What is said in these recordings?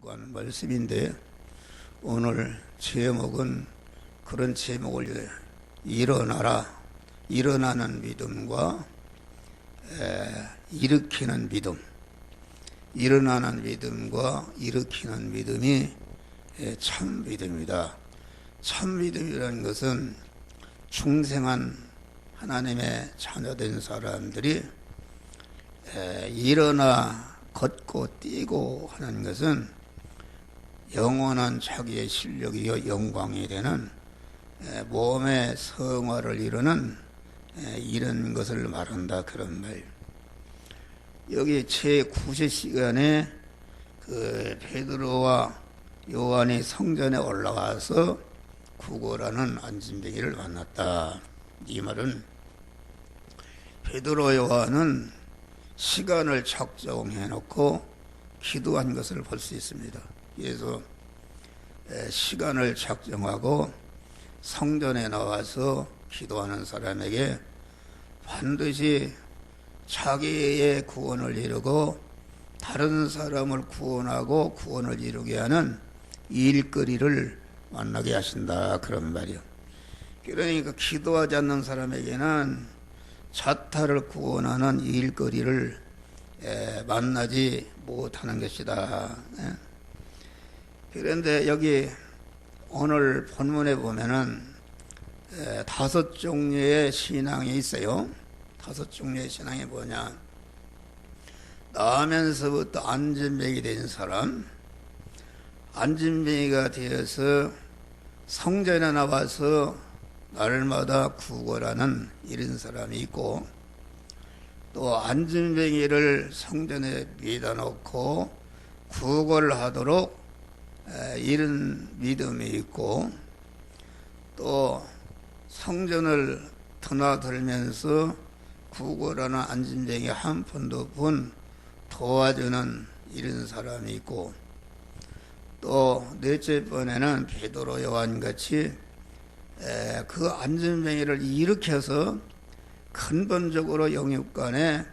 한 말씀인데, 오늘 제목은 그런 제목을 일어나라, 일어나는 믿음과 일으키는 믿음, 일어나는 믿음과 일으키는 믿음이 참 믿음이다. 참 믿음이라는 것은 중생한 하나님의 자녀된 사람들이 일어나 걷고 뛰고 하는 것은 영원한 자기의 실력이요 영광이 되는 몸의 성화를 이루는 이런 것을 말한다, 그런 말. 여기 제9세 시간에 그 베드로와 요한이 성전에 올라와서 구걸하는 안진뱅이를 만났다. 이 말은 베드로 요한은 시간을 작정해 놓고 기도한 것을 볼 수 있습니다. 그래서 시간을 작정하고 성전에 나와서 기도하는 사람에게 반드시 자기의 구원을 이루고 다른 사람을 구원하고 구원을 이루게 하는 일거리를 만나게 하신다, 그런 말이요. 그러니까 기도하지 않는 사람에게는 자타를 구원하는 일거리를 만나지 못하는 것이다. 그런데 여기 오늘 본문에 보면은 5종류의 신앙이 있어요. 5종류의 신앙이 뭐냐? 나면서부터 안진뱅이 된 사람, 안진뱅이가 되어서 성전에 나와서 날마다 구걸하는 이런 사람이 있고, 또 안진뱅이를 성전에 믿어 놓고 구걸하도록 이런 믿음이 있고, 또 성전을 드나들면서 구걸하는 안진뱅이 한 푼 두 푼 도와주는 이런 사람이 있고, 또 넷째 번에는 베드로 요한같이 그 안진뱅이를 일으켜서 근본적으로 영육간에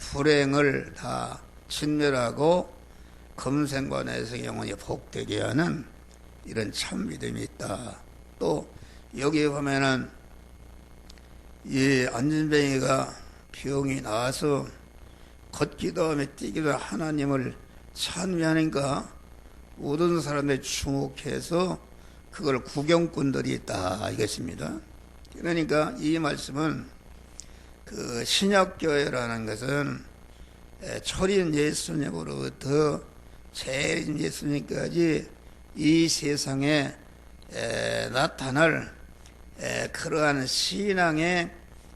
불행을 다 진멸하고 금생과 내생의 영혼이 복되게 하는 이런 참 믿음이 있다. 또 여기 보면은 이 안진뱅이가 병이 나와서 걷기도 하며 뛰기도 하나님을 찬미하니까 모든 사람들이 주목해서 그걸 구경꾼들이 있다, 이것입니다. 그러니까 이 말씀은 그 신약교회라는 것은 초림 예수님으로부터 재림 예수님까지 이 세상에 나타날 그러한 신앙의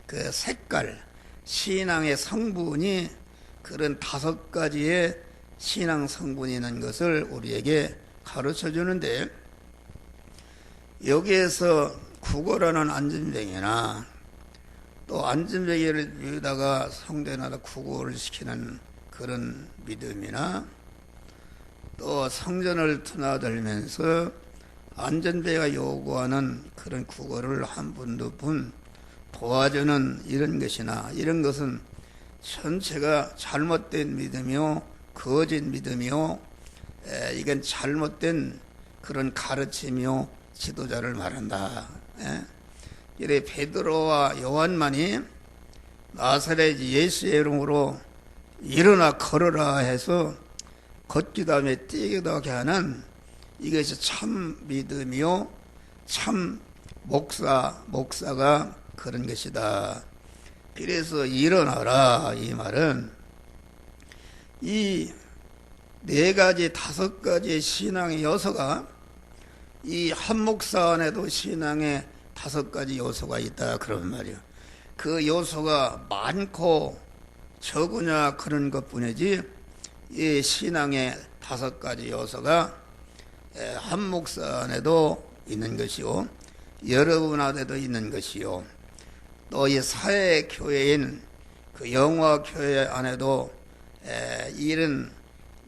그 색깔, 신앙의 성분이 그런 5가지의 신앙 성분이 있는 것을 우리에게 가르쳐 주는데, 여기에서 구걸하는 안진뱅이나 또 안진뱅이를 믿다가 성전에다 구걸을 시키는 그런 믿음이나, 또 성전을 드나들면서 안진뱅이가 요구하는 그런 구걸을 한 분 두 분 도와주는 이런 것이나, 이런 것은 전체가 잘못된 믿음이요 거짓 믿음이요 이건 잘못된 그런 가르침이요 지도자를 말한다. 이래 베드로와 요한만이 나사렛 예수의 이름으로 일어나 걸어라 해서 걷기도 하며 뛰기도 하게 하는 이것이 참 믿음이요 참 목사가 그런 것이다. 그래서 일어나라, 이 말은 이 4가지 5가지의 신앙의 요소가 이 한 목사 안에도 신앙의 5가지 요소가 있다, 그런 말이에요. 그 요소가 많고 적으냐 그런 것뿐이지, 이 신앙의 5가지 요소가 한 목사 안에도 있는 것이요 여러분 안에도 있는 것이요, 또 이 사회교회인 그 영화교회 안에도 이런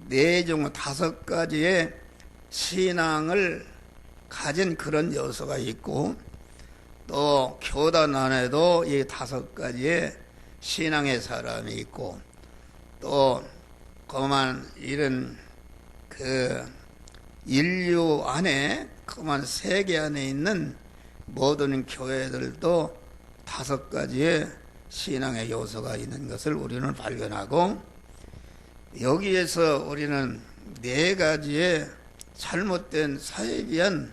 4종 5가지의 신앙을 가진 그런 요소가 있고, 또 교단 안에도 이 5가지의 신앙의 사람이 있고, 또 그만 이런 그 그 인류 안에 그만 세계 안에 있는 모든 교회들도 5가지의 신앙의 요소가 있는 것을 우리는 발견하고, 여기에서 우리는 4가지의 잘못된 사이비한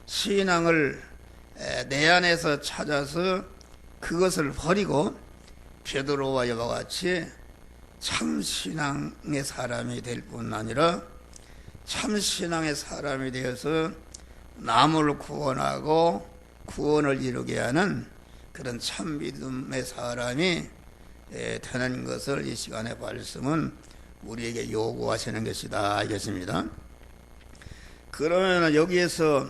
신앙을 내 안에서 찾아서 그것을 버리고 베드로와 이와 같이 참 신앙의 사람이 될 뿐 아니라 참 신앙의 사람이 되어서 남을 구원하고 구원을 이루게 하는 그런 참 믿음의 사람이 되는 것을 이 시간의 말씀은 우리에게 요구하시는 것이다 이것입니다. 그러면 여기에서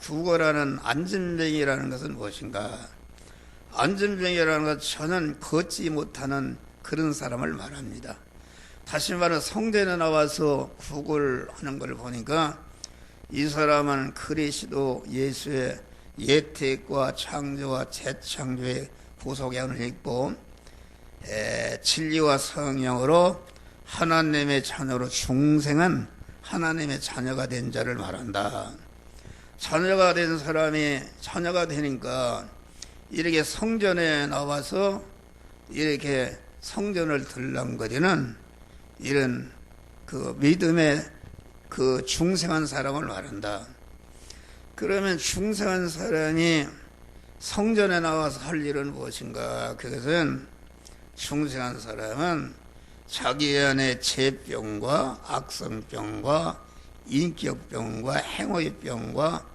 구걸하는 안진뱅이라는 것은 무엇인가? 안진뱅이라는 것은 저는 걷지 못하는 그런 사람을 말합니다. 다시 말해 성전에 나와서 구걸하는 걸 보니까 이 사람은 그리스도 예수의 예택과 창조와 재창조의 구속연을 읽고 진리와 성령으로 하나님의 자녀로 중생한 하나님의 자녀가 된 자를 말한다. 자녀가 된 사람이 자녀가 되니까 이렇게 성전에 나와서 이렇게 성전을 들락거리는 이런 그 믿음의 그 중생한 사람을 말한다. 그러면 중생한 사람이 성전에 나와서 할 일은 무엇인가? 그것은 중생한 사람은 자기 안에 죄병과 악성병과 인격병과 행위의 병과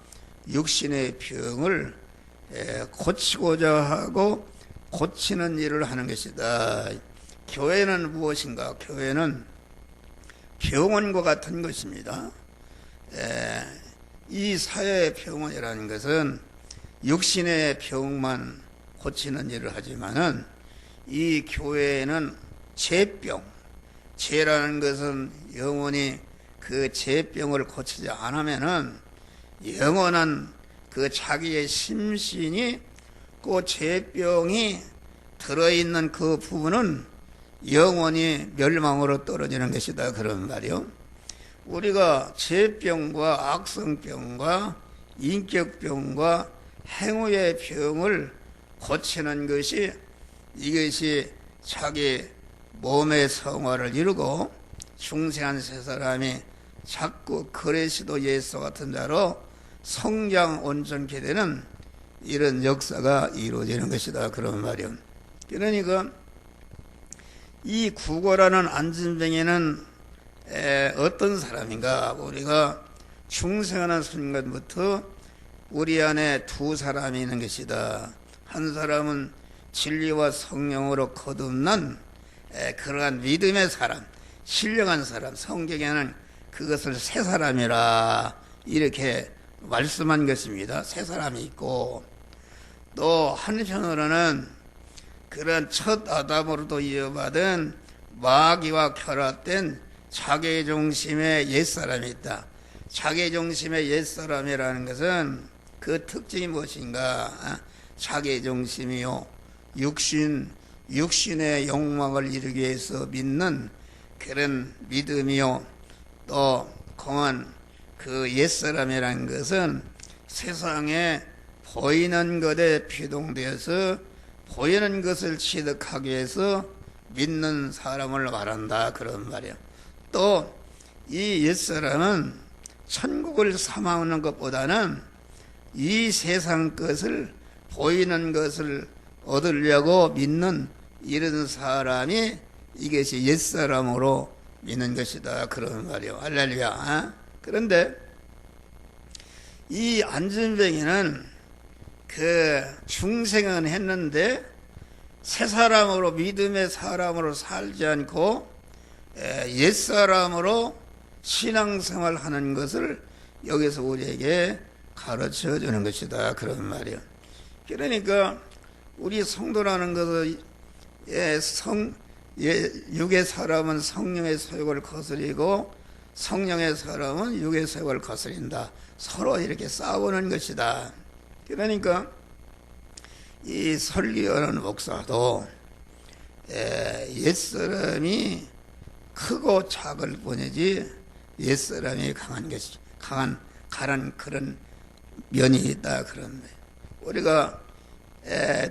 육신의 병을 고치고자 하고 고치는 일을 하는 것이다. 교회는 무엇인가? 교회는 병원과 같은 것입니다. 이 사회의 병원이라는 것은 육신의 병만 고치는 일을 하지만은 이 교회는 죄병, 죄라는 것은 영원히 그 죄병을 고치지 않으면은 영원한 그 자기의 심신이 그 죄병이 들어있는 그 부분은 영원히 멸망으로 떨어지는 것이다 그런 말이요. 우리가 죄병과 악성병과 인격병과 행위의 병을 고치는 것이 이것이 자기 몸의 성화를 이루고 중생한 세 사람이 자꾸 그리스도 예수 같은 자로 성장 온전케 되는 이런 역사가 이루어지는 것이다 그런 말이요. 그러니까 이 구걸하는 안진뱅이는 어떤 사람인가? 우리가 중생하는 순간부터 우리 안에 2사람이 있는 것이다. 한 사람은 진리와 성령으로 거듭난 그러한 믿음의 사람, 신령한 사람, 성경에는 그것을 세 사람이라 이렇게 말씀한 것입니다. 세 사람이 있고, 또 한편으로는 그런 첫 아담으로도 이어받은 마귀와 결합된 자기중심의 옛사람이 있다. 자기중심의 옛사람이라는 것은 그 특징이 무엇인가? 자기중심이요, 육신의 욕망을 이루기 위해서 믿는 그런 믿음이요, 또 공한 그 옛사람이라는 것은 세상에 보이는 것에 피동되어서 보이는 것을 취득하기 위해서 믿는 사람을 말한다 그런 말이야. 또 이 옛사람은 천국을 사모하는 것보다는 이 세상 것을 보이는 것을 얻으려고 믿는 이런 사람이 이것이 옛사람으로 믿는 것이다 그런 말이요. 할렐루야. 그런데 이 안진뱅이는 그 중생은 했는데 새 사람으로 믿음의 사람으로 살지 않고 옛사람으로 신앙생활 하는 것을 여기서 우리에게 가르쳐 주는 것이다 그런 말이요. 그러니까 우리 성도라는 것은 육의 사람은 성령의 소욕을 거스리고 성령의 사람은 육의 소욕을 거스린다. 서로 이렇게 싸우는 것이다. 그러니까 이 설교하는 목사도 옛사람이 크고 작을 뿐이지 옛사람이 강한 그런 면이 있다. 그런 거예요. 우리가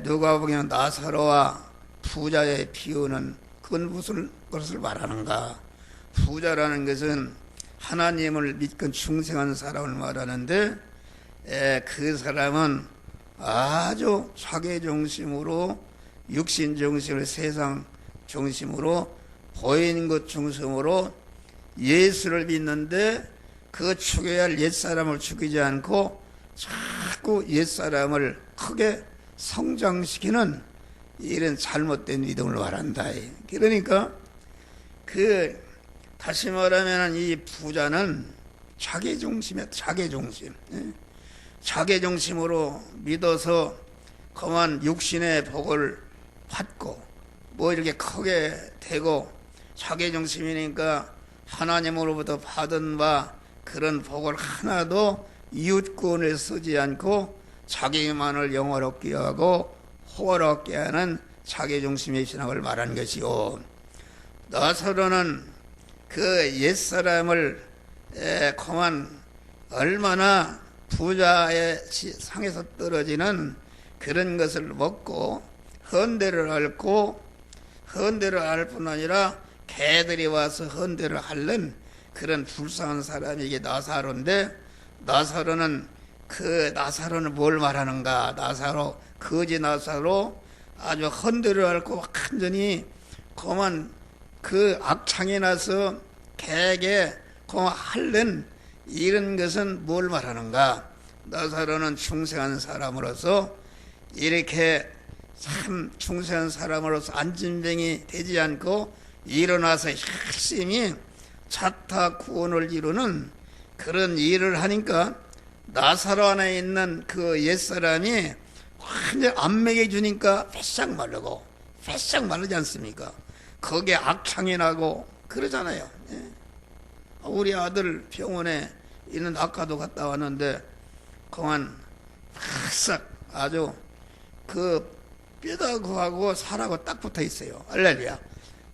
누가 보면 나사로와 부자의 비유는 그건 무슨 것을 말하는가? 부자라는 것은 하나님을 믿고 충성한 사람을 말하는데 그 사람은 아주 자기 중심으로 육신 중심으로 세상 중심으로 보이는 것 중심으로 예수를 믿는데 그 죽여야 할 옛사람을 죽이지 않고 자꾸 옛사람을 크게 성장시키는 이런 잘못된 믿음을 말한다. 그러니까 다시 말하면 이 부자는 자기 중심이야. 자기 중심으로 믿어서 그만 육신의 복을 받고 뭐 이렇게 크게 되고 자기 중심이니까 하나님으로부터 받은 바 그런 복을 하나도 이웃권에 쓰지 않고 자기만을 영화롭게 하고 호화롭게 하는 자기 중심의 신앙을 말한 것이요. 나사로는 그 옛사람을 그만 얼마나 부자의 상에서 떨어지는 그런 것을 먹고 헌대를 앓고 헌대를 앓을 뿐 아니라 개들이 와서 헌대를 앓는 그런 불쌍한 사람이 이게 나사로인데 나사로는 뭘 말하는가? 나사로 거지 나사로 아주 헌대를 앓고 완전히 그만 그 악창이 나서 개에게 그만 핥는 이런 것은 뭘 말하는가? 나사로는 충성한 사람으로서 이렇게 참 충성한 사람으로서 안진병이 되지 않고 일어나서 열심히 자타 구원을 이루는 그런 일을 하니까 나사로 안에 있는 그 옛사람이 완전 안 먹여주니까 패싹 마르지 않습니까? 거기에 악창이 나고 그러잖아요. 우리 아들 병원에 있는 아까도 갔다 왔는데 그만 바싹 아주 그 뼈다구 하고 살하고 딱 붙어 있어요. 알랄리야.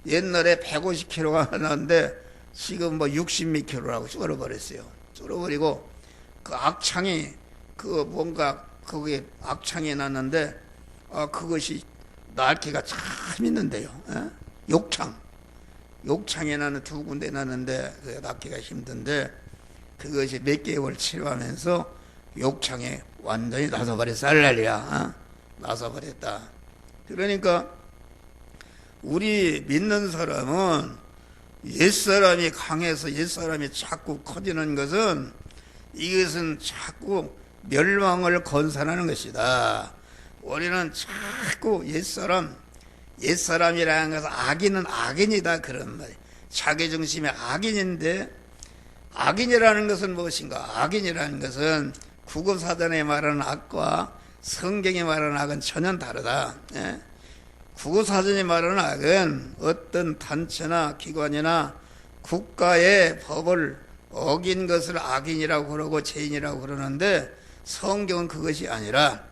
옛날에 150kg가 나왔는데 지금 뭐 60몇 킬로라고 줄어버렸어요. 줄어버리고 그 악창이 그 뭔가 거기에 악창이 났는데 그것이 낫기가 참 있는데요. 욕창이 나는 두 군데 났는데 낫기가 힘든데 그것이 몇 개월 치료하면서 욕창에 완전히 나서버렸어. 알랄리야. 나서버렸다. 그러니까 우리 믿는 사람은 옛사람이 강해서 옛사람이 자꾸 커지는 것은 이것은 자꾸 멸망을 건설하는 것이다. 우리는 자꾸 옛사람이라는 것은 악인은 악인이다 그런 말이에요. 자기중심의 악인인데 악인이라는 것은 무엇인가? 악인이라는 것은 구구사전에 말하는 악과 성경이 말하는 악은 전혀 다르다. 구구사전이 말하는 악은 어떤 단체나 기관이나 국가의 법을 어긴 것을 악인이라고 그러고 죄인이라고 그러는데 성경은 그것이 아니라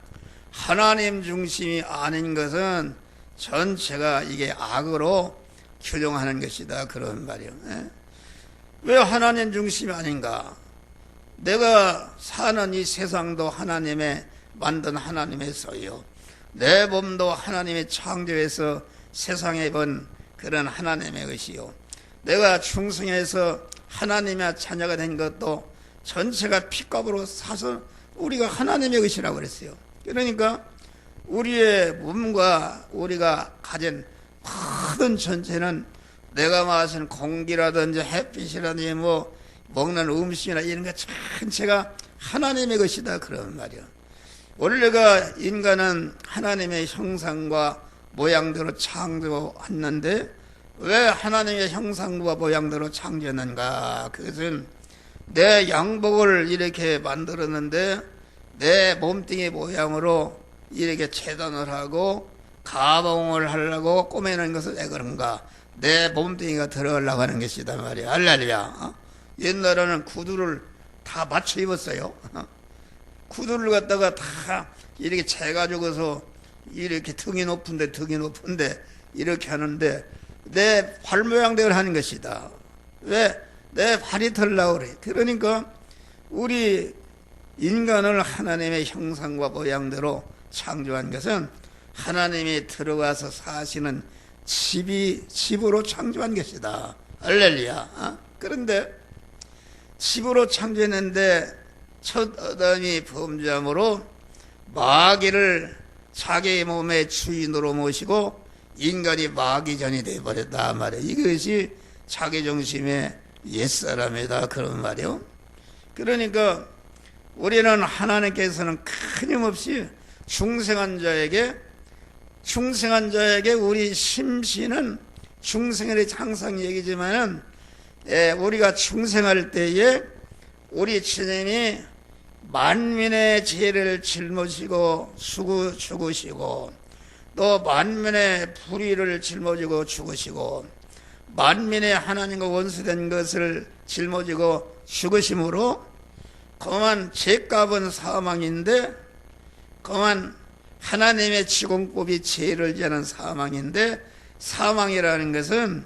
하나님 중심이 아닌 것은 전체가 이게 악으로 규정하는 것이다 그런 말이에요. 왜 하나님 중심이 아닌가? 내가 사는 이 세상도 하나님의 만든 하나님의 소유, 내 몸도 하나님의 창조해서 세상에 본 그런 하나님의 것이요, 내가 충성해서 하나님의 자녀가 된 것도 전체가 피값으로 사서 우리가 하나님의 것이라고 그랬어요. 그러니까 우리의 몸과 우리가 가진 모든 전체는 내가 마시는 공기라든지 햇빛이라든지 뭐 먹는 음식이나 이런 것 전체가 하나님의 것이다 그런 말이야. 원래가 인간은 하나님의 형상과 모양대로 창조했는데 왜 하나님의 형상과 모양대로 창조했는가? 그것은 내 양복을 이렇게 만들었는데 내 몸뚱이 모양으로 이렇게 재단을 하고 가봉을 하려고 꼬매는 것은 왜 그런가? 내 몸뚱이가 들어가려고 하는 것이다 말이야. 알랄리야. 옛날에는 구두를 다 맞춰 입었어요. 구두를 갖다가 다 이렇게 재가지고서 이렇게 등이 높은데 이렇게 하는데 내 발 모양대로 하는 것이다. 왜? 내 발이 털라고 그래. 그러니까 우리 인간을 하나님의 형상과 모양대로 창조한 것은 하나님이 들어가서 사시는 집으로 창조한 것이다. 할렐루야. 그런데 집으로 창조했는데 첫 아담이 범죄함으로 마귀를 자기의 몸의 주인으로 모시고 인간이 마귀전이 되어버렸다 말이에요. 이것이 자기중심의 옛사람이다 그런 말이에요. 그러니까 우리는 하나님께서는 끊임없이 중생한 자에게 우리 심신은 중생을 항상 얘기지만은 우리가 중생할 때에 우리 주님이 만민의 죄를 짊어지고 죽으시고 또 만민의 불의를 짊어지고 죽으시고 만민의 하나님과 원수된 것을 짊어지고 죽으심으로 그만 죄값은 사망인데 그만 하나님의 지공법이 죄를 지는 사망인데 사망이라는 것은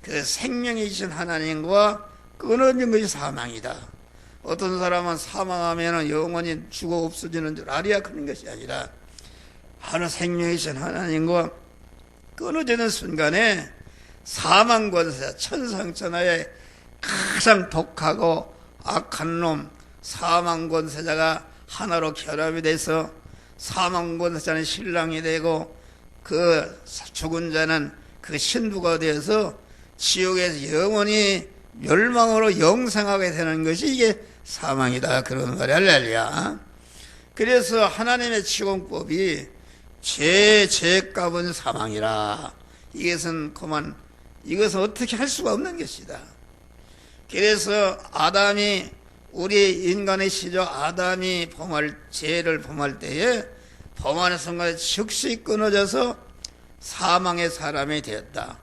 그 생명이신 하나님과 끊어진 것이 사망이다. 어떤 사람은 사망하면 영원히 죽어 없어지는 줄 알아야 그런 것이 아니라 하나 생명이신 하나님과 끊어지는 순간에 사망 권세, 천상천하의 가장 독하고 악한 놈 사망 권세자가 하나로 결합이 돼서 사망 권세자는 신랑이 되고 그 죽은 자는 그 신부가 되어서 지옥에서 영원히 멸망으로 영생하게 되는 것이 이게 사망이다 그런 말이야. 할렐루야. 그래서 하나님의 지공법이 죄값은 사망이라. 이것은 어떻게 할 수가 없는 것이다. 그래서 우리 인간의 시조 아담이 죄를 범할 때에 범하는 순간에 즉시 끊어져서 사망의 사람이 되었다.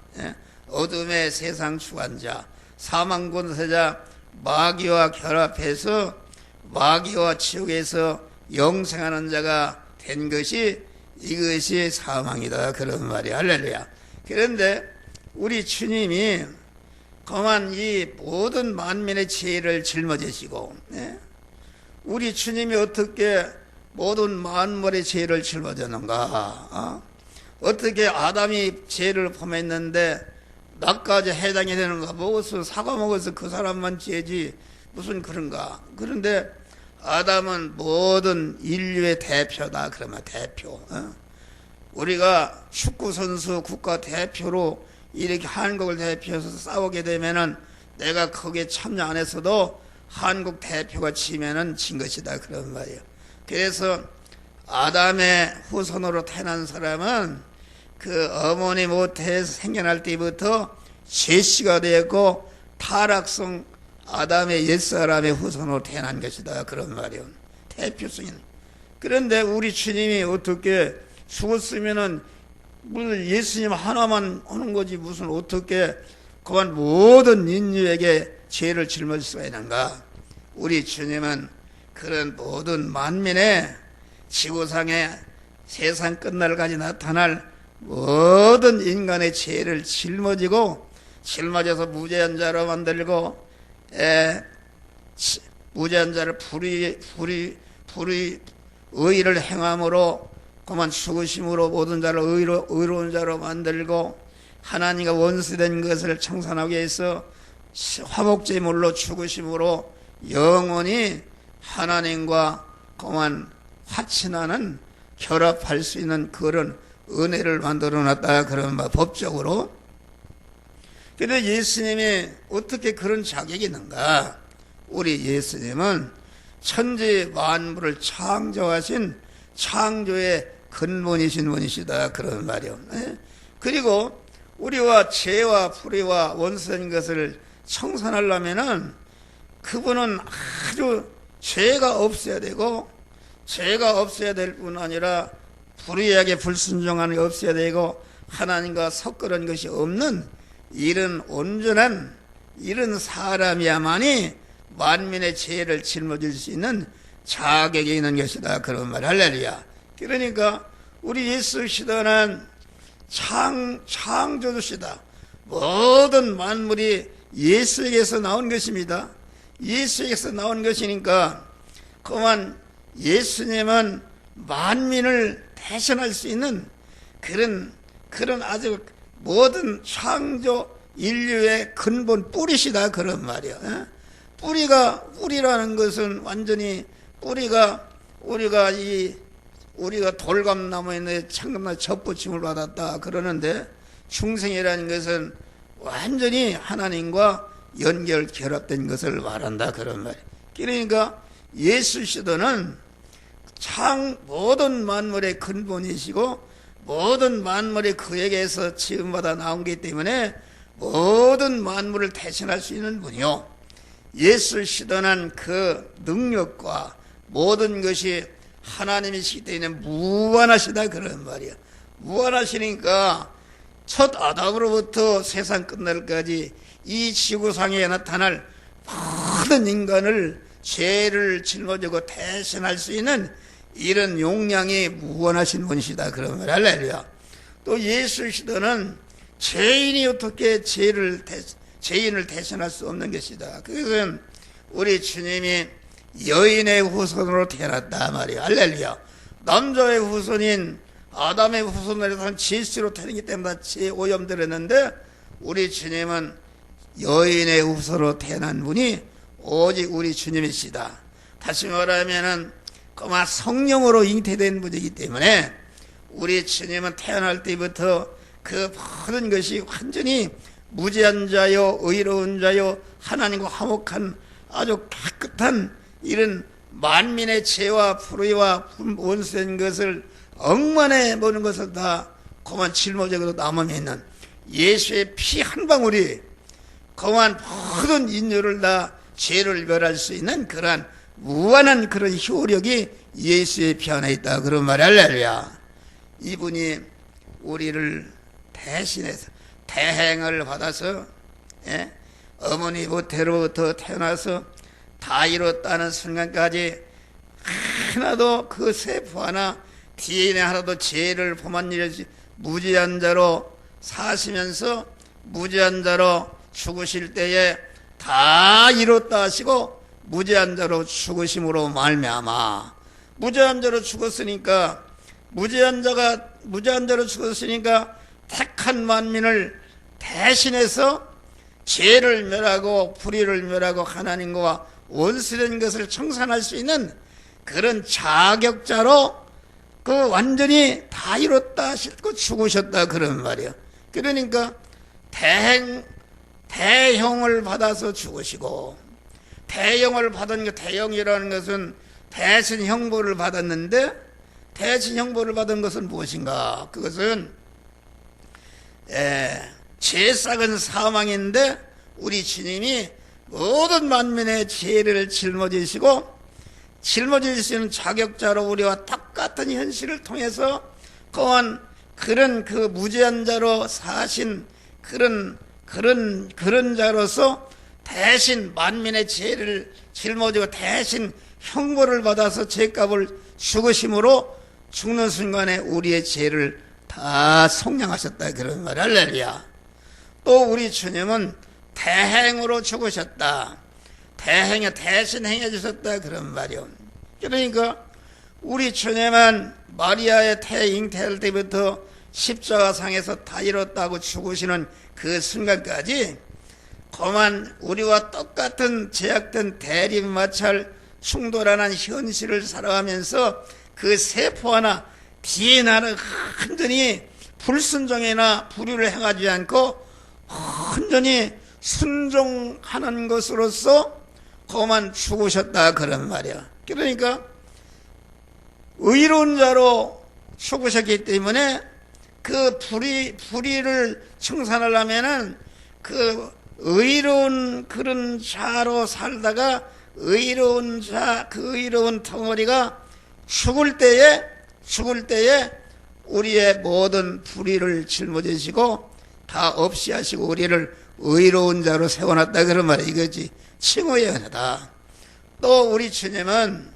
어둠의 세상 주관자, 사망 권세자 마귀와 결합해서 마귀와 지옥에서 영생하는 자가 된 것이 이것이 사망이다 그런 말이야. 할렐루야. 그런데 우리 주님이 그만 이 모든 만민의 죄를 짊어지시고 우리 주님이 어떻게 모든 만물의 죄를 짊어졌는가? 어떻게 아담이 죄를 범했는데 나까지 해당이 되는가? 무슨 사과 먹어서 그 사람만 죄지 무슨 그런가? 그런데 아담은 모든 인류의 대표다 그러면 대표. 우리가 축구선수 국가 대표로 이렇게 한국을 대표해서 싸우게 되면은 내가 거기에 참여 안 했어도 한국 대표가 지면은 진 것이다 그런 말이에요. 그래서 아담의 후손으로 태어난 사람은 그 어머니 모태에서 생겨날 때부터 죄씨가 되었고 타락성 아담의 옛사람의 후손으로 태어난 것이다 그런 말이에요. 대표성이. 그런데 우리 주님이 어떻게 죽었으면은 무슨 예수님 하나만 하는 거지 무슨 어떻게 그만 모든 인류에게 죄를 짊어질 수가 있는가? 우리 주님은 그런 모든 만민의 지구상에 세상 끝날까지 나타날 모든 인간의 죄를 짊어져서 무죄한 자로 만들고 무죄한 자를 의를 행함으로 그만 죽으심으로 모든 자를 의로운 자로 만들고 하나님과 원수된 것을 청산하기 위해서 화목제물로 죽으심으로 영원히 하나님과 그만 화친하는 결합할 수 있는 그런 은혜를 만들어 놨다 그런 법적으로. 그런데 예수님이 어떻게 그런 자격이 있는가? 우리 예수님은 천지 만물을 창조하신 창조의 근본이신 분이시다 그런 말이요. 그리고 우리와 죄와 불의와 원수된 것을 청산하려면은 그분은 아주 죄가 없어야 되고 죄가 없어야 될 뿐 아니라 불의하게 불순종하는 게 없어야 되고 하나님과 섞으는 것이 없는 이런 온전한 이런 사람이야만이 만민의 죄를 짊어질 수 있는 자격이 있는 것이다 그런 말. 할렐루야. 그러니까 우리 예수 시대는 창조주시다. 모든 만물이 예수에게서 나온 것입니다. 예수에게서 나온 것이니까 그만 예수님은 만민을 대신할 수 있는 그런 아주 모든 창조 인류의 근본 뿌리시다 그런 말이야. 뿌리라는 것은 완전히 뿌리가 우리가 돌감나무에 창감나무 접붙임을 받았다 그러는데 중생이라는 것은 완전히 하나님과 연결 결합된 것을 말한다 그런 말이야. 그러니까 예수 시도는 모든 만물의 근본이시고 모든 만물이 그에게서 지음받아 나온 것이기 때문에 모든 만물을 대신할 수 있는 분이요, 예수 시도는 그 능력과 모든 것이 하나님이시기 때문에 무한하시다 그런 말이야. 무한하시니까 첫 아담으로부터 세상 끝날까지 이 지구상에 나타날 모든 인간을 죄를 짊어지고 대신할 수 있는 이런 용량이 무한하신 분이시다 그런 말. 할렐루야. 또 예수 시도는 죄인이 어떻게 죄인을 대신할 수 없는 것이다. 그것은 우리 주님이 여인의 후손으로 태어났다 말이야. 할렐루야. 남자의 후손인 아담의 후손으로서는 질시로 태어나기 때문에 죄 오염되었는데 우리 주님은 여인의 후손으로 태어난 분이 오직 우리 주님이시다. 다시 말하면은 그만 성령으로 잉태된 분이기 때문에 우리 주님은 태어날 때부터 그 모든 것이 완전히 무죄한 자요 의로운 자요 하나님과 화목한 아주 깨끗한 이런 만민의 죄와 불의와 원수된 것을 억만해 보는 것을 다 그만 짊어지고 남음에 있는 예수의 피 한 방울이 그만 모든 인류를 다 죄를 멸할 수 있는 그러한 무한한 그런 효력이 예수의 피 안에 있다 그런 말이. 할렐루야. 이분이 우리를 대신해서 대행을 받아서 어머니 모태로부터 태어나서 다 이뤘다는 순간까지 하나도 그 세포 하나 DNA 하나도 죄를 범한 일 없이 무죄한 자로 사시면서 무죄한 자로 죽으실 때에 다 이뤘다 하시고 무죄한 자로 죽으심으로 말미암아 무죄한 자로 죽었으니까 무죄한 자로 죽었으니까 택한 만민을 대신해서 죄를 멸하고 불의를 멸하고 하나님과 원수된 것을 청산할 수 있는 그런 자격자로 그 완전히 다 이뤘다 하시고 죽으셨다 그런 말이야. 그러니까 대형을 받아서 죽으시고 대형을 받은 대형이라는 것은 대신 형벌을 받았는데 대신 형벌을 받은 것은 무엇인가? 그것은 죄 싹은 사망인데 우리 주님이 모든 만민의 죄를 짊어지시고 짊어질 수 있는 자격자로 우리와 똑같은 현실을 통해서 또한 그런 그 무죄한 자로 사신 그런 자로서 대신 만민의 죄를 짊어지고 대신 형벌을 받아서 죄값을 죽으심으로 죽는 순간에 우리의 죄를 다 속량하셨다 그런 말. 할렐루야. 또 우리 주님은 대행으로 죽으셨다. 대행에 대신 행해 주셨다 그런 말이요. 그러니까 우리 주님은 마리아의 잉태할 때부터 십자가상에서 다 이뤘다고 죽으시는 그 순간까지 그만 우리와 똑같은 제약된 대립마찰 충돌하는 현실을 살아가면서 그 세포 하나 DNA를 완전히 불순종이나 불의를 행하지 않고 완전히 순종하는 것으로서 그만 죽으셨다 그런 말이야. 그러니까 의로운 자로 죽으셨기 때문에 그 불의를 청산하려면은 그 의로운 그런 자로 살다가 의로운 자, 그 의로운 덩어리가 죽을 때에 우리의 모든 불의를 짊어지시고 다 없이 하시고 우리를 의로운 자로 세워놨다 그런 말이야. 이거지. 칭호의 은혜다. 또 우리 주님은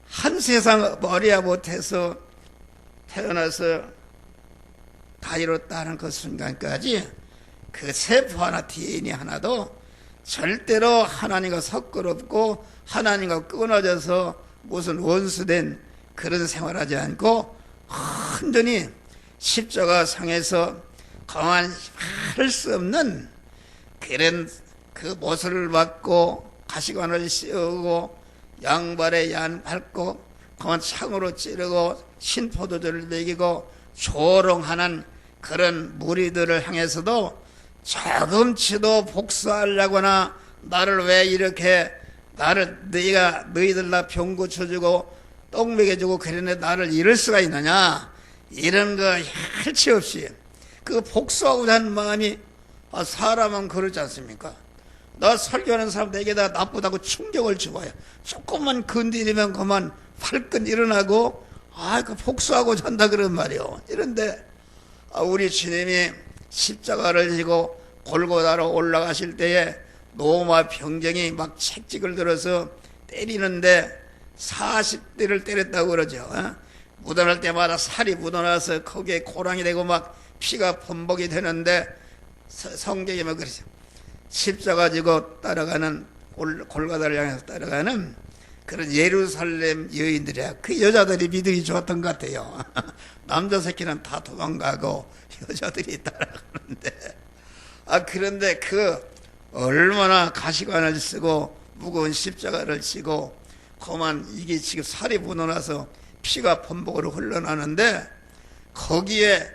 한 세상 머리야 못해서 태어나서 다 이뤘다는 그 순간까지 그 세포 하나 DNA 하나도 절대로 하나님과 섞어없고 하나님과 끊어져서 무슨 원수된 그런 생활하지 않고 온전히 십자가 상에서 가만히 할 수 없는 그런 그 못을 받고 가시관을 씌우고 양발에 얀 밟고 가만 창으로 찌르고 신포도주를 먹이고 조롱하는 그런 무리들을 향해서도 조금치도 복수하려거나 나를 왜 이렇게 너희들 나 병 고쳐주고 똥 먹여주고 그러는데 나를 잃을 수가 있느냐, 이런 거 할치 없이 그 복수하고자 하는 마음이, 사람은 그렇지 않습니까? 나 설교하는 사람 내게다 나쁘다고 충격을 줘봐요. 조금만 건드리면 그만 발끈 일어나고 그 복수하고자 한다 그런 말이요. 이런데 우리 주님이 십자가를 지고 골고다로 올라가실 때에 노마 병정이 막 채찍을 들어서 때리는데 40대를 때렸다고 그러죠. 묻어날 때마다 살이 묻어나서 거기에 고랑이 되고 막 피가 범벅이 되는데 성경에 뭐 그러죠. 십자가 지고 따라가는 골고다를 향해서 따라가는 그런 예루살렘 여인들이야. 그 여자들이 믿음이 좋았던 것 같아요. 남자 새끼는 다 도망가고 여자들이 따라가는데, 그런데 그 얼마나 가시관을 쓰고 무거운 십자가를 지고 그만 이게 지금 살이 묻어나서 피가 범벅으로 흘러나는데 거기에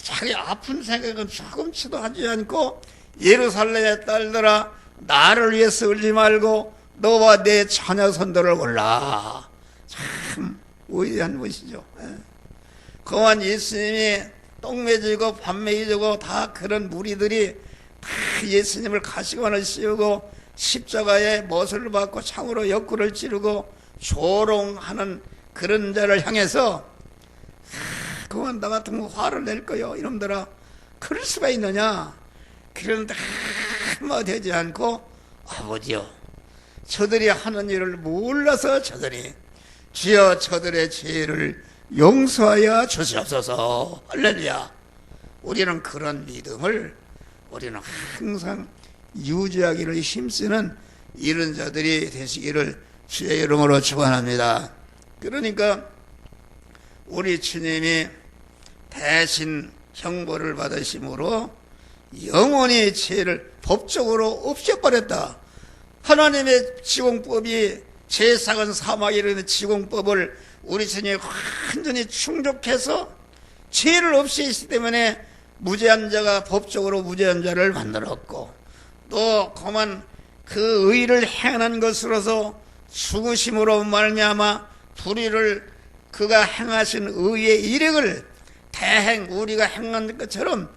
자기 아픈 생각은 조금치도 하지 않고 예루살렘의 딸들아 나를 위해서 울지 말고 너와 내 자녀 선도를 골라. 참 위대한 것이죠. 그만 예수님이 똥 매지고 밥 매지고 다 그런 무리들이 다 예수님을 가시관을 씌우고 십자가에 못을 받고 창으로 옆구를 찌르고 조롱하는 그런 자를 향해서 그만 나 같으면 화를 낼 거요. 이놈들아, 그럴 수가 있느냐? 그런데 한마디 하지 않고 아버지요, 저들이 하는 일을 몰라서 저들이 주여 저들의 죄를 용서하여 주시옵소서. 할렐루야. 우리는 그런 믿음을 우리는 항상 유지하기를 힘쓰는 이런 자들이 되시기를 주의 이름으로 축원합니다. 그러니까 우리 주님이 대신 형벌을 받으심으로 영원히 죄를 법적으로 없애버렸다. 하나님의 지공법이 죄상은 사망이라는 지공법을 우리 주님이 완전히 충족해서 죄를 없애시기 때문에 무죄한 자가 법적으로 무죄한 자를 만들었고, 또 그만 그 의를 행한 것으로서 죽으심으로 말미암아 불의를 그가 행하신 의의 이력을 대행 우리가 행한 것처럼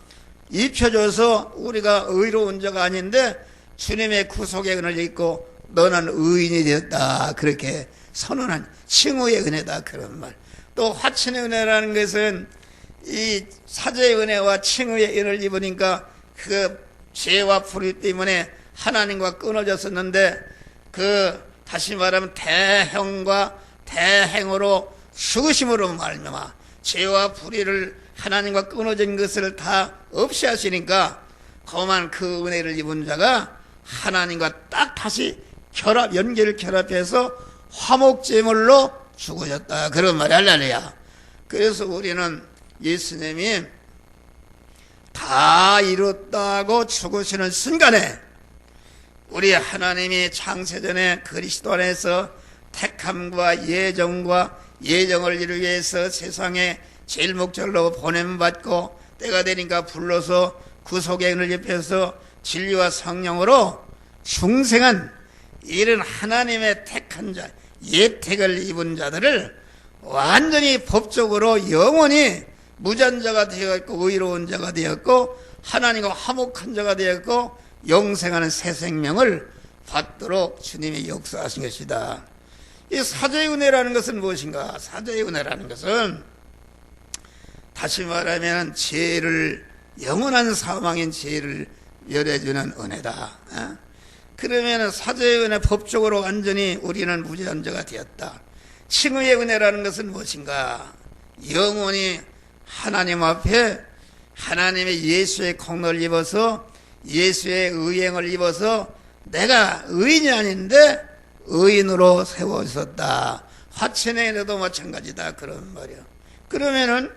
입혀줘서 우리가 의로운 자가 아닌데 주님의 구속의 은혜를 입고 너는 의인이 되었다, 그렇게 선언한 칭의의 은혜다, 그런 말. 또 화친의 은혜라는 것은 이 사죄의 은혜와 칭의의 은혜를 입으니까 그 죄와 불의 때문에 하나님과 끊어졌었는데 그 다시 말하면 대형과 대행으로 죽으심으로 말미암아 죄와 불의를 하나님과 끊어진 것을 다 없이 하시니까 그만 그 은혜를 입은 자가 하나님과 딱 다시 연결 결합해서 화목제물로 죽으셨다, 그런 말이 할렐루야. 그래서 우리는 예수님이 다 이뤘다고 죽으시는 순간에 우리 하나님이 창세전에 그리스도 안에서 택함과 예정과 예정을 이루기 위해서 세상에 제일 목적으로 보냄받고 때가 되니까 불러서 구속의 은을 입혀서 진리와 성령으로 중생한 이런 하나님의 택한 자, 예택을 입은 자들을 완전히 법적으로 영원히 무죄한 자가 되었고 의로운 자가 되었고 하나님과 화목한 자가 되었고 영생하는 새 생명을 받도록 주님이 역사하신 것이다. 이 사죄의 은혜라는 것은 무엇인가? 사죄의 은혜라는 것은 다시 말하면 죄를, 영원한 사망인 죄를 멸해주는 은혜다. 그러면 사죄의 은혜 법적으로 완전히 우리는 무죄한 자가 되었다. 칭의의 은혜라는 것은 무엇인가? 영원히 하나님 앞에 하나님의 예수의 공로를 입어서 예수의 의행을 입어서 내가 의인이 아닌데 의인으로 세워졌다. 화천에도 마찬가지다. 그런 말이야. 그러면은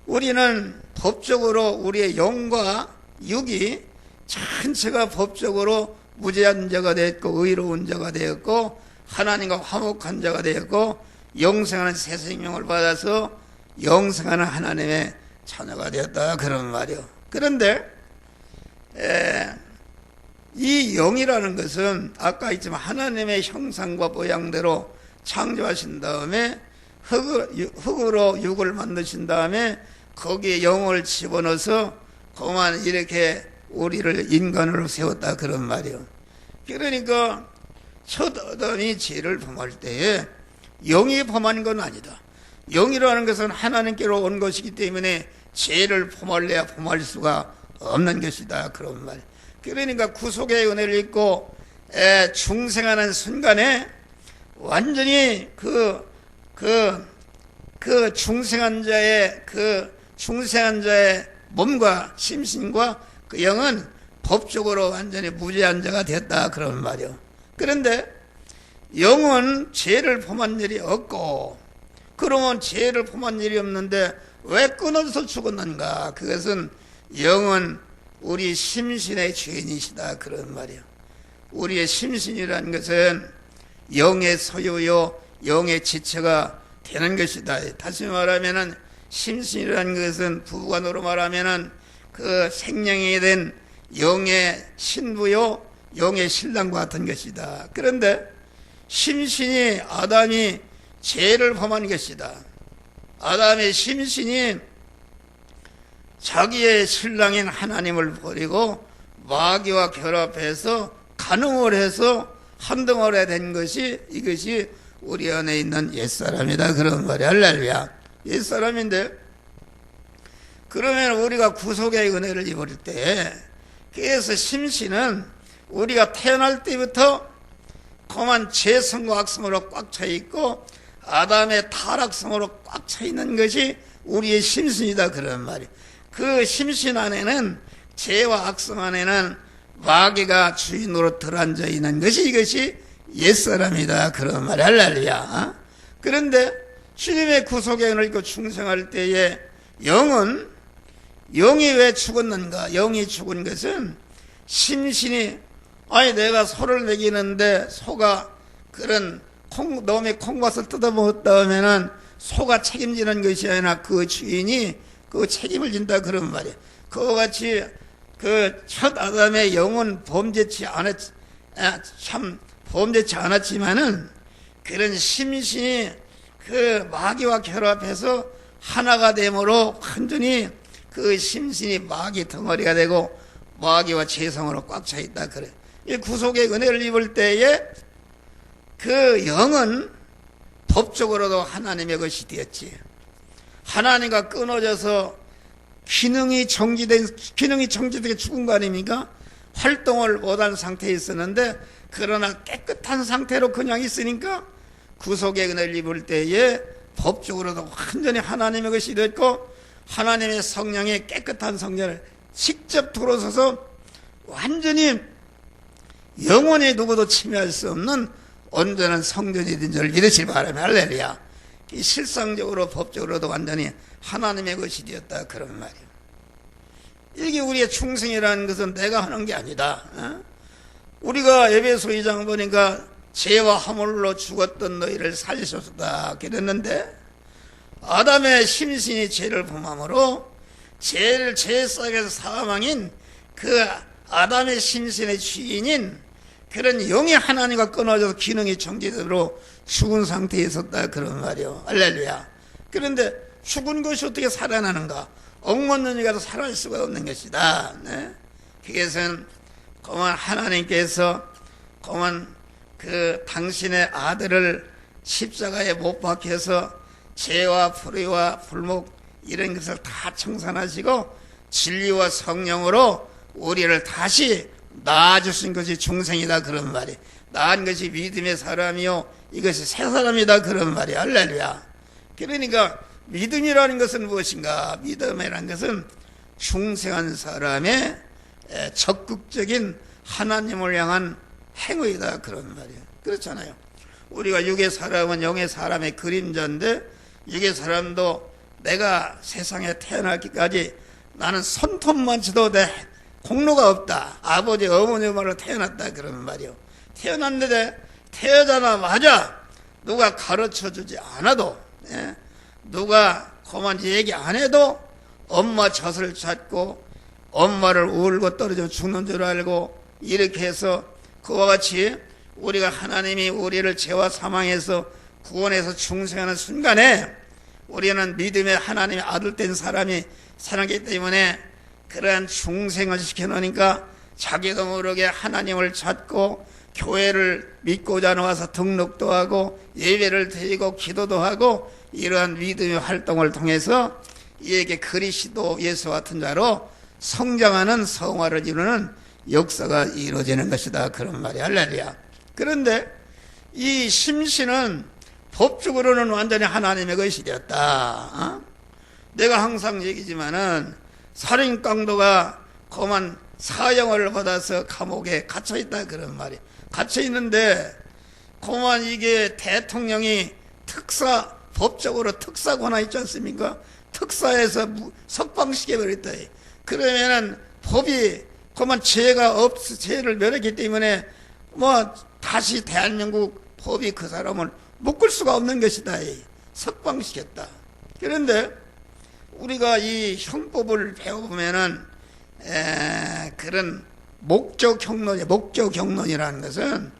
우리는 법적으로 우리의 영과 육이 전체가 법적으로 무죄한 자가 되었고 의로운 자가 되었고 하나님과 화목한 자가 되었고 영생하는 새 생명을 받아서 영생하는 하나님의 자녀가 되었다. 그런 말이요. 그런데 이 영이라는 것은 아까 했지만 하나님의 형상과 모양대로 창조하신 다음에 흙으로 육을 만드신 다음에 거기에 영을 집어넣어서 그만 이렇게 우리를 인간으로 세웠다. 그런 말이요. 그러니까 첫 아담이 죄를 범할 때에 영이 범한 건 아니다. 영이라는 것은 하나님께로 온 것이기 때문에 죄를 범할래야 범할 수가 없는 것이다. 그런 말. 그러니까 구속의 은혜를 입고 중생하는 순간에 완전히 그 중생한 자의 몸과 심신과 그 영은 법적으로 완전히 무죄한 자가 됐다. 그런 말이요. 그런데 영은 죄를 범한 일이 없고, 그러면 죄를 범한 일이 없는데 왜 끊어져서 죽었는가? 그것은 영은 우리 심신의 주인이시다. 그런 말이요. 우리의 심신이라는 것은 영의 소유요, 영의 지체가 되는 것이다. 다시 말하면은 심신이라는 것은 부관으로 말하면은 그 생명이 된 영의 신부요, 영의 신랑과 같은 것이다. 그런데 심신이 아담이 죄를 범한 것이다. 아담의 심신이 자기의 신랑인 하나님을 버리고 마귀와 결합해서 간음을 해서 한덩어리 된 것이 이것이 우리 안에 있는 옛사람이다. 그런 말이야. 할렐루야. 옛사람인데 그러면 우리가 구속의 은혜를 입을 때 그래서 심신은 우리가 태어날 때부터 그만 죄성과 악성으로 꽉 차 있고 아담의 타락성으로 꽉 차 있는 것이 우리의 심신이다. 그런 말이야. 그 심신 안에는 죄와 악성 안에는 마귀가 주인으로 들어앉아 있는 것이 이것이 옛사람이다. 그런 말이야. 할렐루야. 그런데 주님의 구속의 은혜를 입고 충성할 때에 영이 왜 죽었는가? 영이 죽은 것은 심신이 내가 소를 먹이는데 소가 그런 놈의 콩밭을 뜯어먹었다 하면은 소가 책임지는 것이 아니라 그 주인이 그 책임을 진다. 그런 말이야. 그와 같이 그 첫 아담의 영은 범죄치 않았지만은 그런 심신이 그 마귀와 결합해서 하나가 되므로 완전히 그 심신이 마귀 덩어리가 되고 마귀와 죄성으로 꽉 차 있다. 그래. 이 구속의 은혜를 입을 때에 그 영은 법적으로도 하나님의 것이 되었지. 하나님과 끊어져서 기능이 정지되게 죽은 거 아닙니까? 활동을 못한 상태에 있었는데 그러나 깨끗한 상태로 그냥 있으니까 구속의 은혜를 입을 때에 법적으로도 완전히 하나님의 것이 됐고 하나님의 성령의 깨끗한 성령을 직접 들어서서 완전히 영원히 누구도 침해할 수 없는 온전한 성전이 된 줄 믿으시기 바랍니다. 할렐루야. 실상적으로 법적으로도 완전히 하나님의 것이 되었다. 그런 말이에요. 이게 우리의 충성이라는 것은 내가 하는 게 아니다. 우리가 에베소 2장 보니까 죄와 허물로 죽었던 너희를 살리셨다 그랬는데 아담의 심신이 죄를 범함으로 죄 속에서 사망인 그 아담의 심신의 주인인 그런 영이 하나님과 끊어져서 기능이 정지되도록 죽은 상태에 있었다. 그런 말이요. 할렐루야. 그런데 죽은 것이 어떻게 살아나는가? 억먹는 이가 살아날 수가 없는 것이다. 네? 그것은 그만 하나님께서 그만 그 당신의 아들을 십자가에 못 박혀서 죄와 불의와 불목 이런 것을 다 청산하시고 진리와 성령으로 우리를 다시 낳아주신 것이 중생이다. 그런 말이. 낳은 것이 믿음의 사람이요 이것이 새 사람이다. 그런 말이. 할렐루야. 그러니까 믿음이라는 것은 무엇인가? 믿음이라는 것은 중생한 사람의 적극적인 하나님을 향한 행위다 그런 말이에요. 그렇잖아요. 우리가 육의 사람은 영의 사람의 그림자인데 육의 사람도 내가 세상에 태어나기까지 나는 손톱만 쳐도 내 공로가 없다. 아버지 어머니 말로 태어났다 그러는 말이요. 태어났는데 태어나자마자 누가 가르쳐주지 않아도 누가 그만 얘기 안 해도 엄마 젖을 찾고 엄마를 울고 떨어져 죽는 줄 알고 이렇게 해서 그와 같이 우리가 하나님이 우리를 죄와 사망에서 구원해서 중생하는 순간에 우리는 믿음의 하나님의 아들 된 사람이 살았기 때문에 그러한 중생을 시켜놓으니까 자기도 모르게 하나님을 찾고 교회를 믿고자 나와서 등록도 하고 예배를 드리고 기도도 하고 이러한 믿음의 활동을 통해서 이에게 그리스도 예수 같은 자로 성장하는 성화를 이루는 역사가 이루어지는 것이다 그런 말이 할렐루야. 그런데 이 심신은 법적으로는 완전히 하나님의 것이 되었다. 내가 항상 얘기지만은 살인 강도가 그만 사형을 받아서 감옥에 갇혀 있다 그런 말이야. 갇혀 있는데 그만 이게 대통령이 법적으로 특사 권한 있지 않습니까? 특사에서 석방시켜 버렸다. 그러면은 법이 그만 죄를 면했기 때문에 다시 대한민국 법이 그 사람을 묶을 수가 없는 것이다. 석방시켰다. 그런데 우리가 이 형법을 배워보면은 그런 목적경론이라는 것은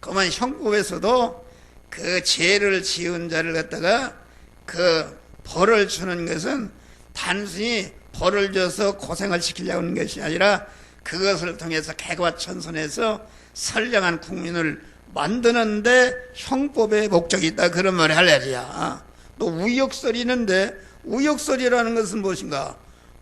그만 형법에서도 그 죄를 지은 자를 갖다가 그 벌을 주는 것은 단순히 벌을 줘서 고생을 시키려고 하는 것이 아니라 그것을 통해서 개과천선해서 선량한 국민을 만드는데 형법의 목적이 있다 그런 말이 할렐루야. 또 우역설이 있는데 우역설이라는 것은 무엇인가?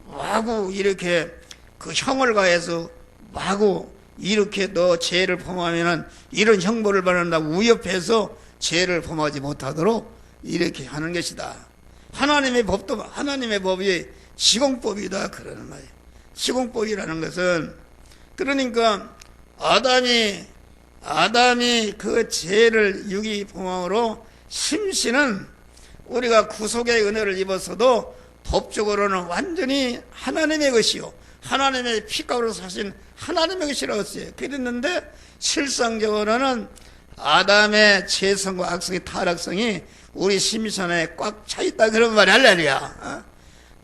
마구 이렇게 그 형을 가해서 마구 이렇게 너 죄를 범하면은 이런 형벌을 받는다고 우협해서 죄를 범하지 못하도록 이렇게 하는 것이다. 하나님의 법이 시공법이다 그러는 말이에요. 시공법이라는 것은 그러니까 아담이 그 죄를 유기 범함으로 심신은 우리가 구속의 은혜를 입었어도 법적으로는 완전히 하나님의 것이요 하나님의 피값으로 사신 하나님의 것이라고 했어요. 그랬는데 실상적으로는 아담의 죄성과 악성의 타락성이 우리 심신 안에 꽉 차 있다 그런 말이 할렐루야.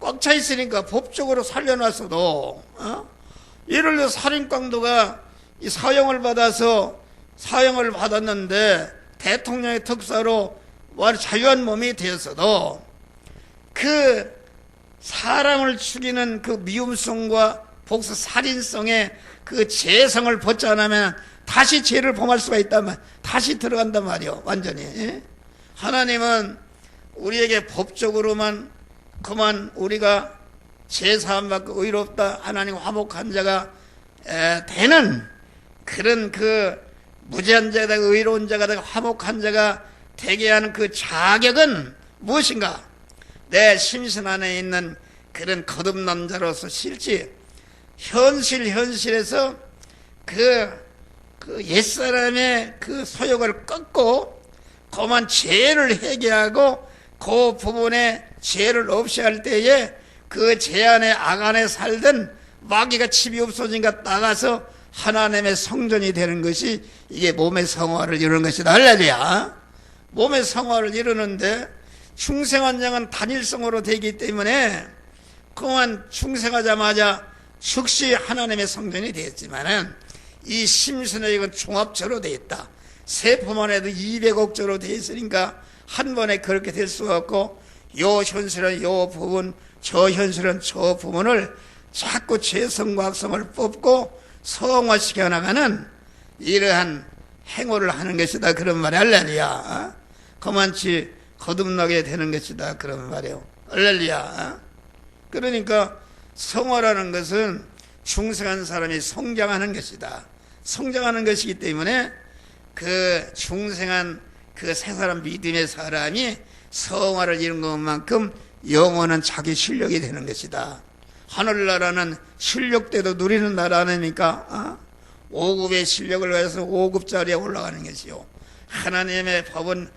꽉 차 있으니까 법적으로 살려놨어도 예를 들어 살인강도가 이 사형을 받았는데 대통령의 특사로 자유한 몸이 되었어도 그 사람을 죽이는 그 미움성과 복수 살인성의 그 죄성을 벗지 않으면 다시 죄를 범할 수가 있다면 다시 들어간단 말이요. 완전히. 하나님은 우리에게 법적으로만 그만 우리가 죄사함받고 의롭다 하나님 화목한 자가 되는 그런 그 무죄한 자가 의로운 자가 화목한 자가 되게 하는 그 자격은 무엇인가? 내 심신 안에 있는 그런 거듭난 자로서 실제 현실에서 그 옛사람의 그 소욕을 끊고 그만 죄를 회개하고 그 부분에 죄를 없이 할 때에 그 죄 안에 악 안에 살던 마귀가 칩이 없어지니까 나가서 하나님의 성전이 되는 것이 이게 몸의 성화를 이루는 것이다. 할렐루야. 몸의 성화를 이루는데 중생한 양은 단일성으로 되기 때문에 그만 중생하자마자 즉시 하나님의 성전이 되었지만은 이 심신의 이건 종합체로 되어 있다. 세포만 해도 200억 조로 되어 있으니까 한 번에 그렇게 될 수가 없고 요 현실은 요 부분 저 현실은 저 부분을 자꾸 죄성과 악성을 뽑고 성화시켜 나가는 이러한 행위를 하는 것이다 그런 말이 할렐루야. 그만치 거듭나게 되는 것이다 그런 말이에요. 할렐루야. 그러니까 성화라는 것은 중생한 사람이 성장하는 것이다. 성장하는 것이기 때문에 그 중생한 그 세 사람 믿음의 사람이 성화를 이룬 것만큼 영원한 자기 실력이 되는 것이다. 하늘나라는 실력대도 누리는 나라 아닙니까? 5급의 실력을 가해서 5급짜리에 올라가는 것이요. 하나님의 법은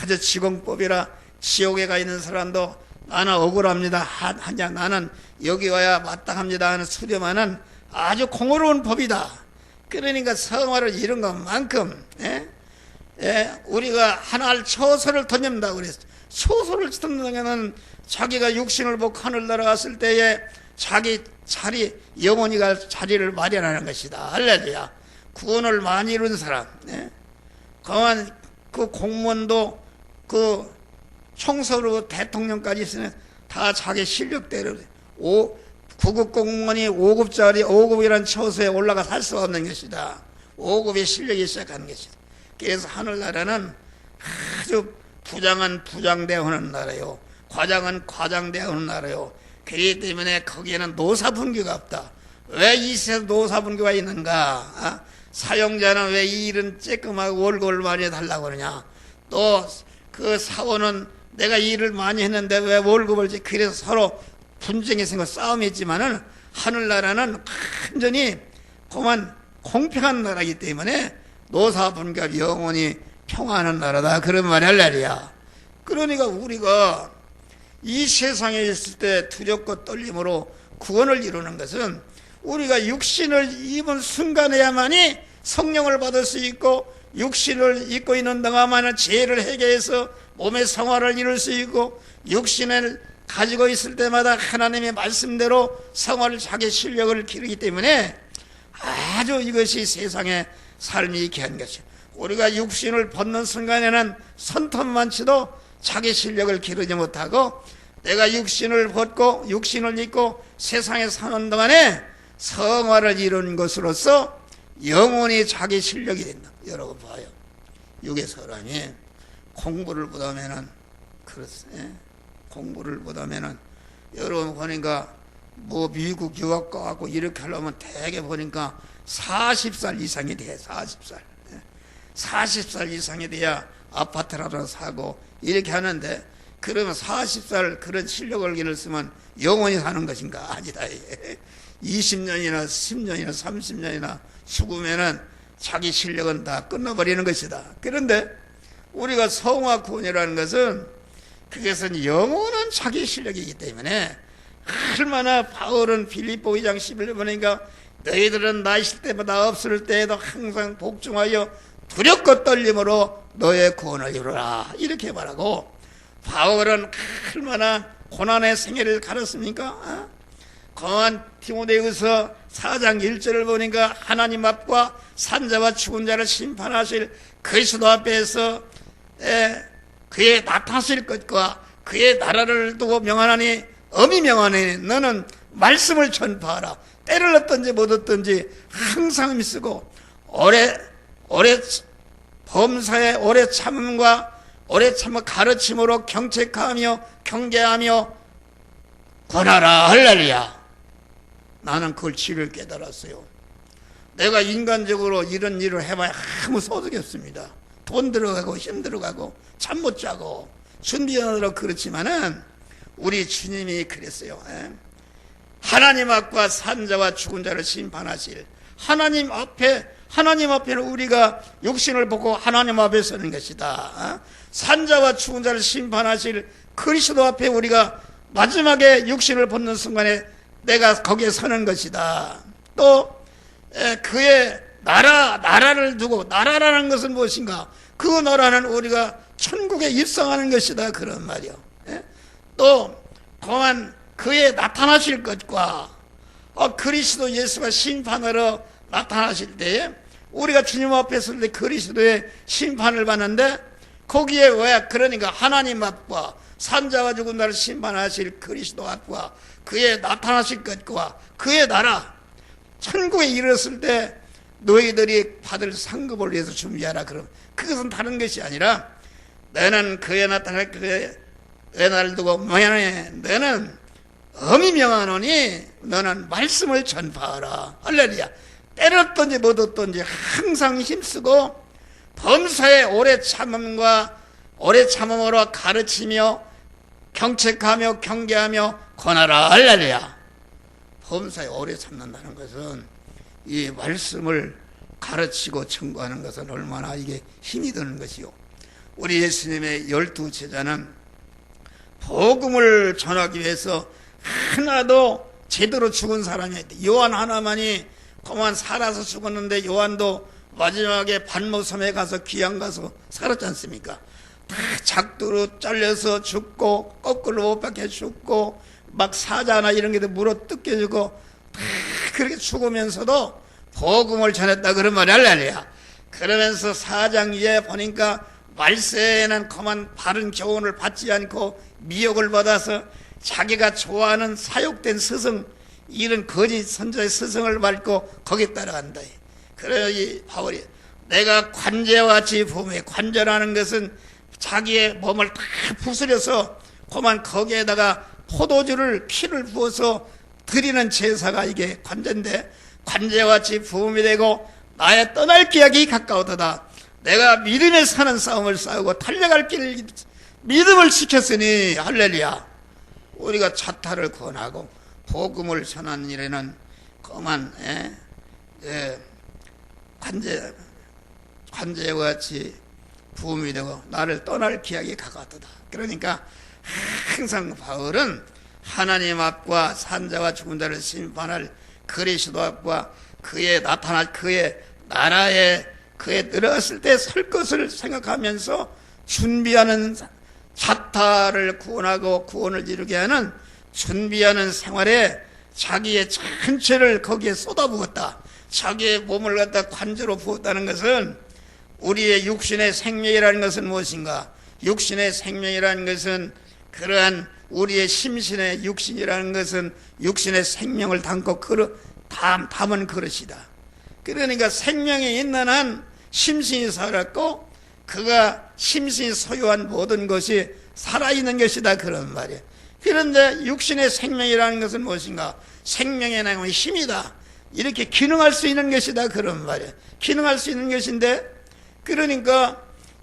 아주 지공법이라 지옥에 가 있는 사람도 나는 억울합니다 하냐, 나는 여기 와야 마땅합니다 하는 수렴하는 아주 공허로운 법이다. 그러니까 성화를 이룬 것만큼 우리가 하나를 처소를 던진다고 그랬어. 처소를 던지는 자기가 육신을 벗고 하늘 날아갔을 때에 자기 자리, 영혼이 갈 자리를 마련하는 것이다. 할렐루야. 구원을 많이 이룬 사람, 그만 그 공무원도 그 총서로 대통령까지 있으면 다 자기 실력대로 9급 공무원이 5급이라는 처소에 올라가 살 수 없는 것이다. 5급의 실력이 시작하는 것이다. 그래서 하늘나라는 아주 부장은 부장대하는 나라요, 과장은 과장대하는 나라요. 그렇기 때문에 거기에는 노사분규가 없다. 왜 이 세상에 노사분규가 있는가? 사용자는 왜 이 일은 쬐끔하고 월급을 많이 달라고 그러냐? 또 그 사원은 내가 일을 많이 했는데 왜 월급을 지? 그래서 서로 분쟁이 생겨 싸움이 있지만은 하늘나라는 완전히 그만 공평한 나라이기 때문에 노사분규가 영원히 평화하는 나라다. 그런 말이 할렐루야. 그러니까 우리가 이 세상에 있을 때 두렵고 떨림으로 구원을 이루는 것은 우리가 육신을 입은 순간에야만이 성령을 받을 수 있고, 육신을 입고 있는 동안만은 죄를 해결해서 몸의 성화를 이룰 수 있고, 육신을 가지고 있을 때마다 하나님의 말씀대로 성화를 자기 실력을 기르기 때문에 아주 이것이 세상의 삶이 귀한 것이에요. 우리가 육신을 벗는 순간에는 손톱만 치도 자기 실력을 기르지 못하고, 내가 육신을 벗고 육신을 입고 세상에 사는 동안에 성화를 이룬 것으로서 영원히 자기 실력이 된다. 여러분 봐요. 육의 사람이 공부를 못하면은 그렇습니다. 공부를 못하면은 여러분 보니까 뭐 미국 유학 가고 이렇게 하려면 대개 보니까 40살 이상이 돼. 40살 이상이 돼야 아파트라도 사고 이렇게 하는데, 그러면 40살 그런 실력을 기르면 영원히 사는 것인가? 아니다. 20년이나 10년이나 30년이나 죽으면은 자기 실력은 다 끝나버리는 것이다. 그런데 우리가 성화 구원이라는 것은 그것은 영원한 자기 실력이기 때문에, 얼마나 바울은 빌립보 2장 11절 보니까 너희들은 나 있을 때보다 없을 때에도 항상 복종하여 두렵고 떨림으로 너의 구원을 이루라, 이렇게 말하고, 바울은 얼마나 고난의 생애를 가렸습니까? 거한 디모데후서 4장 1절을 보니까 하나님 앞과 산자와 죽은 자를 심판하실 그리스도 앞에서 그의 나타나실 것과 그의 나라를 두고 명하나니, 엄히 명하니 너는 말씀을 전파하라. 때를 얻든지 못 얻든지 항상 믿고 오래 범사에 오래 참음과 오래 참아 가르침으로 경책하며 경계하며 권하라. 할렐루야. 나는 그걸 지를 깨달았어요. 내가 인간적으로 이런 일을 해봐야 아무 소득이 없습니다. 돈 들어가고 힘 들어가고 잠 못 자고 준비하느라 그렇지만은 우리 주님이 그랬어요. 하나님 앞과 산자와 죽은 자를 심판하실 하나님 앞에는 우리가 육신을 보고 하나님 앞에 서는 것이다. 산자와 죽은 자를 심판하실 그리스도 앞에 우리가 마지막에 육신을 벗는 순간에 내가 거기에 서는 것이다. 또 그의 나라를 두고, 나라라는 것은 무엇인가? 그 나라는 우리가 천국에 입성하는 것이다. 그런 말이요. 또 또한 그의 나타나실 것과 그리스도 예수가 심판하러 나타나실 때에 우리가 주님 앞에 설 때 그리스도의 심판을 받는데, 거기에 왜, 그러니까 하나님 앞과 산자와 죽은 자를 심판하실 그리스도 앞과 그의 나타나실 것과 그의 나라, 천국에 이르렀을 때 너희들이 받을 상급을 위해서 준비하라. 그럼 그것은 다른 것이 아니라, 너는 그의 나타날 그의 나를 두고 명하노니 너는 엄히 명하노니 너는 말씀을 전파하라. 할렐루야. 때렸든지 못 얻든지 항상 힘쓰고 범사에 오래 참음으로 가르치며 경책하며 경계하며 권하라. 할렐루야. 범사에 오래 참는다는 것은 이 말씀을 가르치고 청구하는 것은 얼마나 이게 힘이 드는 것이요. 우리 예수님의 12제자는 복음을 전하기 위해서 하나도 제대로 죽은 사람이 있다. 요한 하나만이 그만 살아서 죽었는데, 요한도 마지막에 반모섬에 가서 귀양 가서 살았지 않습니까? 다 작두로 잘려서 죽고, 거꾸로 못 박혀 죽고, 막 사자나 이런 게도 물어 뜯겨지고, 다 그렇게 죽으면서도 복음을 전했다 그런 말이 할렐루야. 그러면서 4장 이에 보니까 말세에는 그만 바른 교훈을 받지 않고 미혹을 받아서 자기가 좋아하는 사육된 스승, 이런 거짓 선자의 스승을 밟고 거기에 따라간다. 그래 이 바울이 내가 관제와 같이 부음에, 관제라는 것은 자기의 몸을 다 부스려서 그만 거기에다가 포도주를 피를 부어서 드리는 제사가 이게 관제인데, 관제와 같이 부음이 되고 나의 떠날 기약이 가까우도다. 내가 믿음에 사는 싸움을 싸우고 달려갈 길 믿음을 지켰으니 할렐루야. 우리가 자타를 권하고 복음을 전하는 일에는 그만 관제와 같이 부음이 되고 나를 떠날 기약이 가까우도다. 그러니까 항상 바울은 하나님 앞과 산자와 죽은 자를 심판할 그리스도 앞과 그의 나타날 그의 나라에 그에 들어갔을 때 설 것을 생각하면서 준비하는, 자타를 구원하고 구원을 이루게 하는 준비하는 생활에 자기의 전체를 거기에 쏟아부었다. 자기의 몸을 갖다 관제로 부었다는 것은, 우리의 육신의 생명이라는 것은 무엇인가? 육신의 생명이라는 것은 그러한 우리의 심신의 육신이라는 것은 육신의 생명을 담고 담은 그릇이다. 그러니까 생명이 있는 한 심신이 살았고 그가 심신이 소유한 모든 것이 살아있는 것이다 그런 말이에요. 그런데 육신의 생명이라는 것은 무엇인가? 생명의 나오는 힘이다. 이렇게 기능할 수 있는 것이다 그런 말이에요. 기능할 수 있는 것인데, 그러니까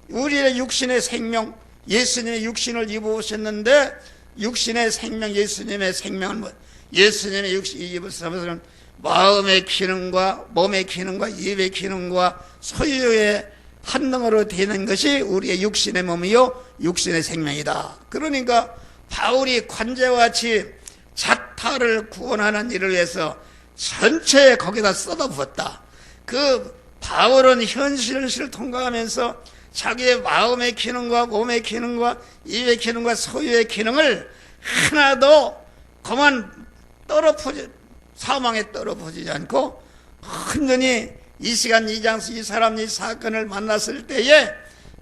우리의 육신의 생명, 예수님의 육신을 입으셨는데 육신의 생명, 예수님의 생명은 예수님의 육신을 입으셨으면 마음의 기능과 몸의 기능과 입의 기능과 소유의 한능으로 되는 것이 우리의 육신의 몸이요 육신의 생명이다. 그러니까 바울이 관제와 같이 자타를 구원하는 일을 위해서 전체에 거기다 쏟아부었다. 그 바울은 현실을 통과하면서 자기의 마음의 기능과 몸의 기능과 입의 기능과 소유의 기능을 하나도 그만 사망에 떨어지지 않고 흔히 이 시간 이 장소 이 사람 이 사건을 만났을 때에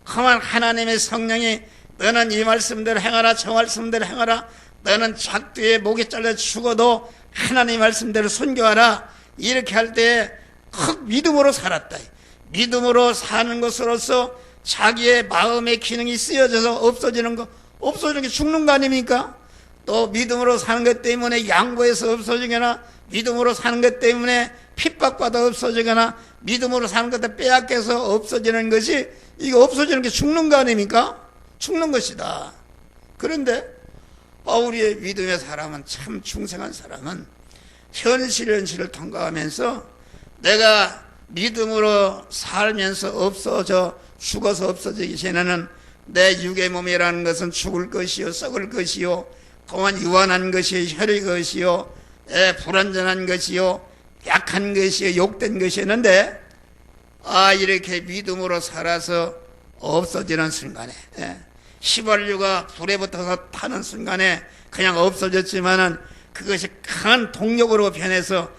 그만 하나님의 성령이 너는 이 말씀대로 행하라, 저 말씀대로 행하라, 너는 작두에 목이 잘려 죽어도 하나님 말씀대로 순교하라, 이렇게 할 때에 믿음으로 살았다. 믿음으로 사는 것으로서 자기의 마음의 기능이 쓰여져서 없어지는 게 죽는 거 아닙니까? 또 믿음으로 사는 것 때문에 양보해서 없어지거나, 믿음으로 사는 것 때문에 핍박받아 없어지거나, 믿음으로 사는 것들 빼앗겨서 없어지는 것이, 이거 없어지는 게 죽는 거 아닙니까? 죽는 것이다. 그런데 바울의 믿음의 사람은, 참 중생한 사람은 현실을 통과하면서 내가 믿음으로 살면서 죽어서 없어지기 전에는 내 육의 몸이라는 것은 죽을 것이요 썩을 것이요 그만 유한한 것이요 혈의 것이요 불완전한 것이요 약한 것이요 욕된 것이었는데, 이렇게 믿음으로 살아서 없어지는 순간에 휘발유가 불에 붙어서 타는 순간에 그냥 없어졌지만은 그것이 큰 동력으로 변해서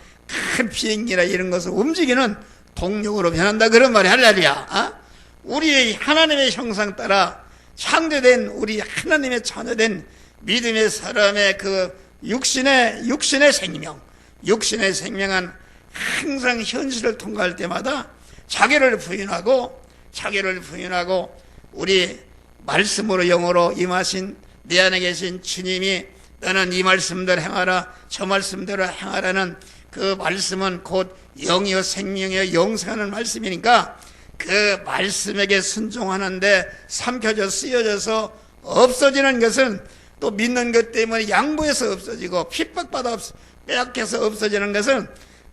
큰 비행기나 이런 것을 움직이는 동력으로 변한다 그런 말이 할렐루야. 우리 하나님의 형상 따라 창조된 우리 하나님의 자녀된 믿음의 사람의 그 육신의 생명은 항상 현실을 통과할 때마다 자기를 부인하고 우리 말씀으로 영으로 임하신 내 안에 계신 주님이 너는 이 말씀대로 행하라, 저 말씀대로 행하라는 그 말씀은 곧 영이요 생명이요 영생하는 말씀이니까 그 말씀에게 순종하는데 삼켜져 쓰여져서 없어지는 것은 또 믿는 것 때문에 양보해서 없어지고 핍박받아 빼앗겨서 없어지는 것은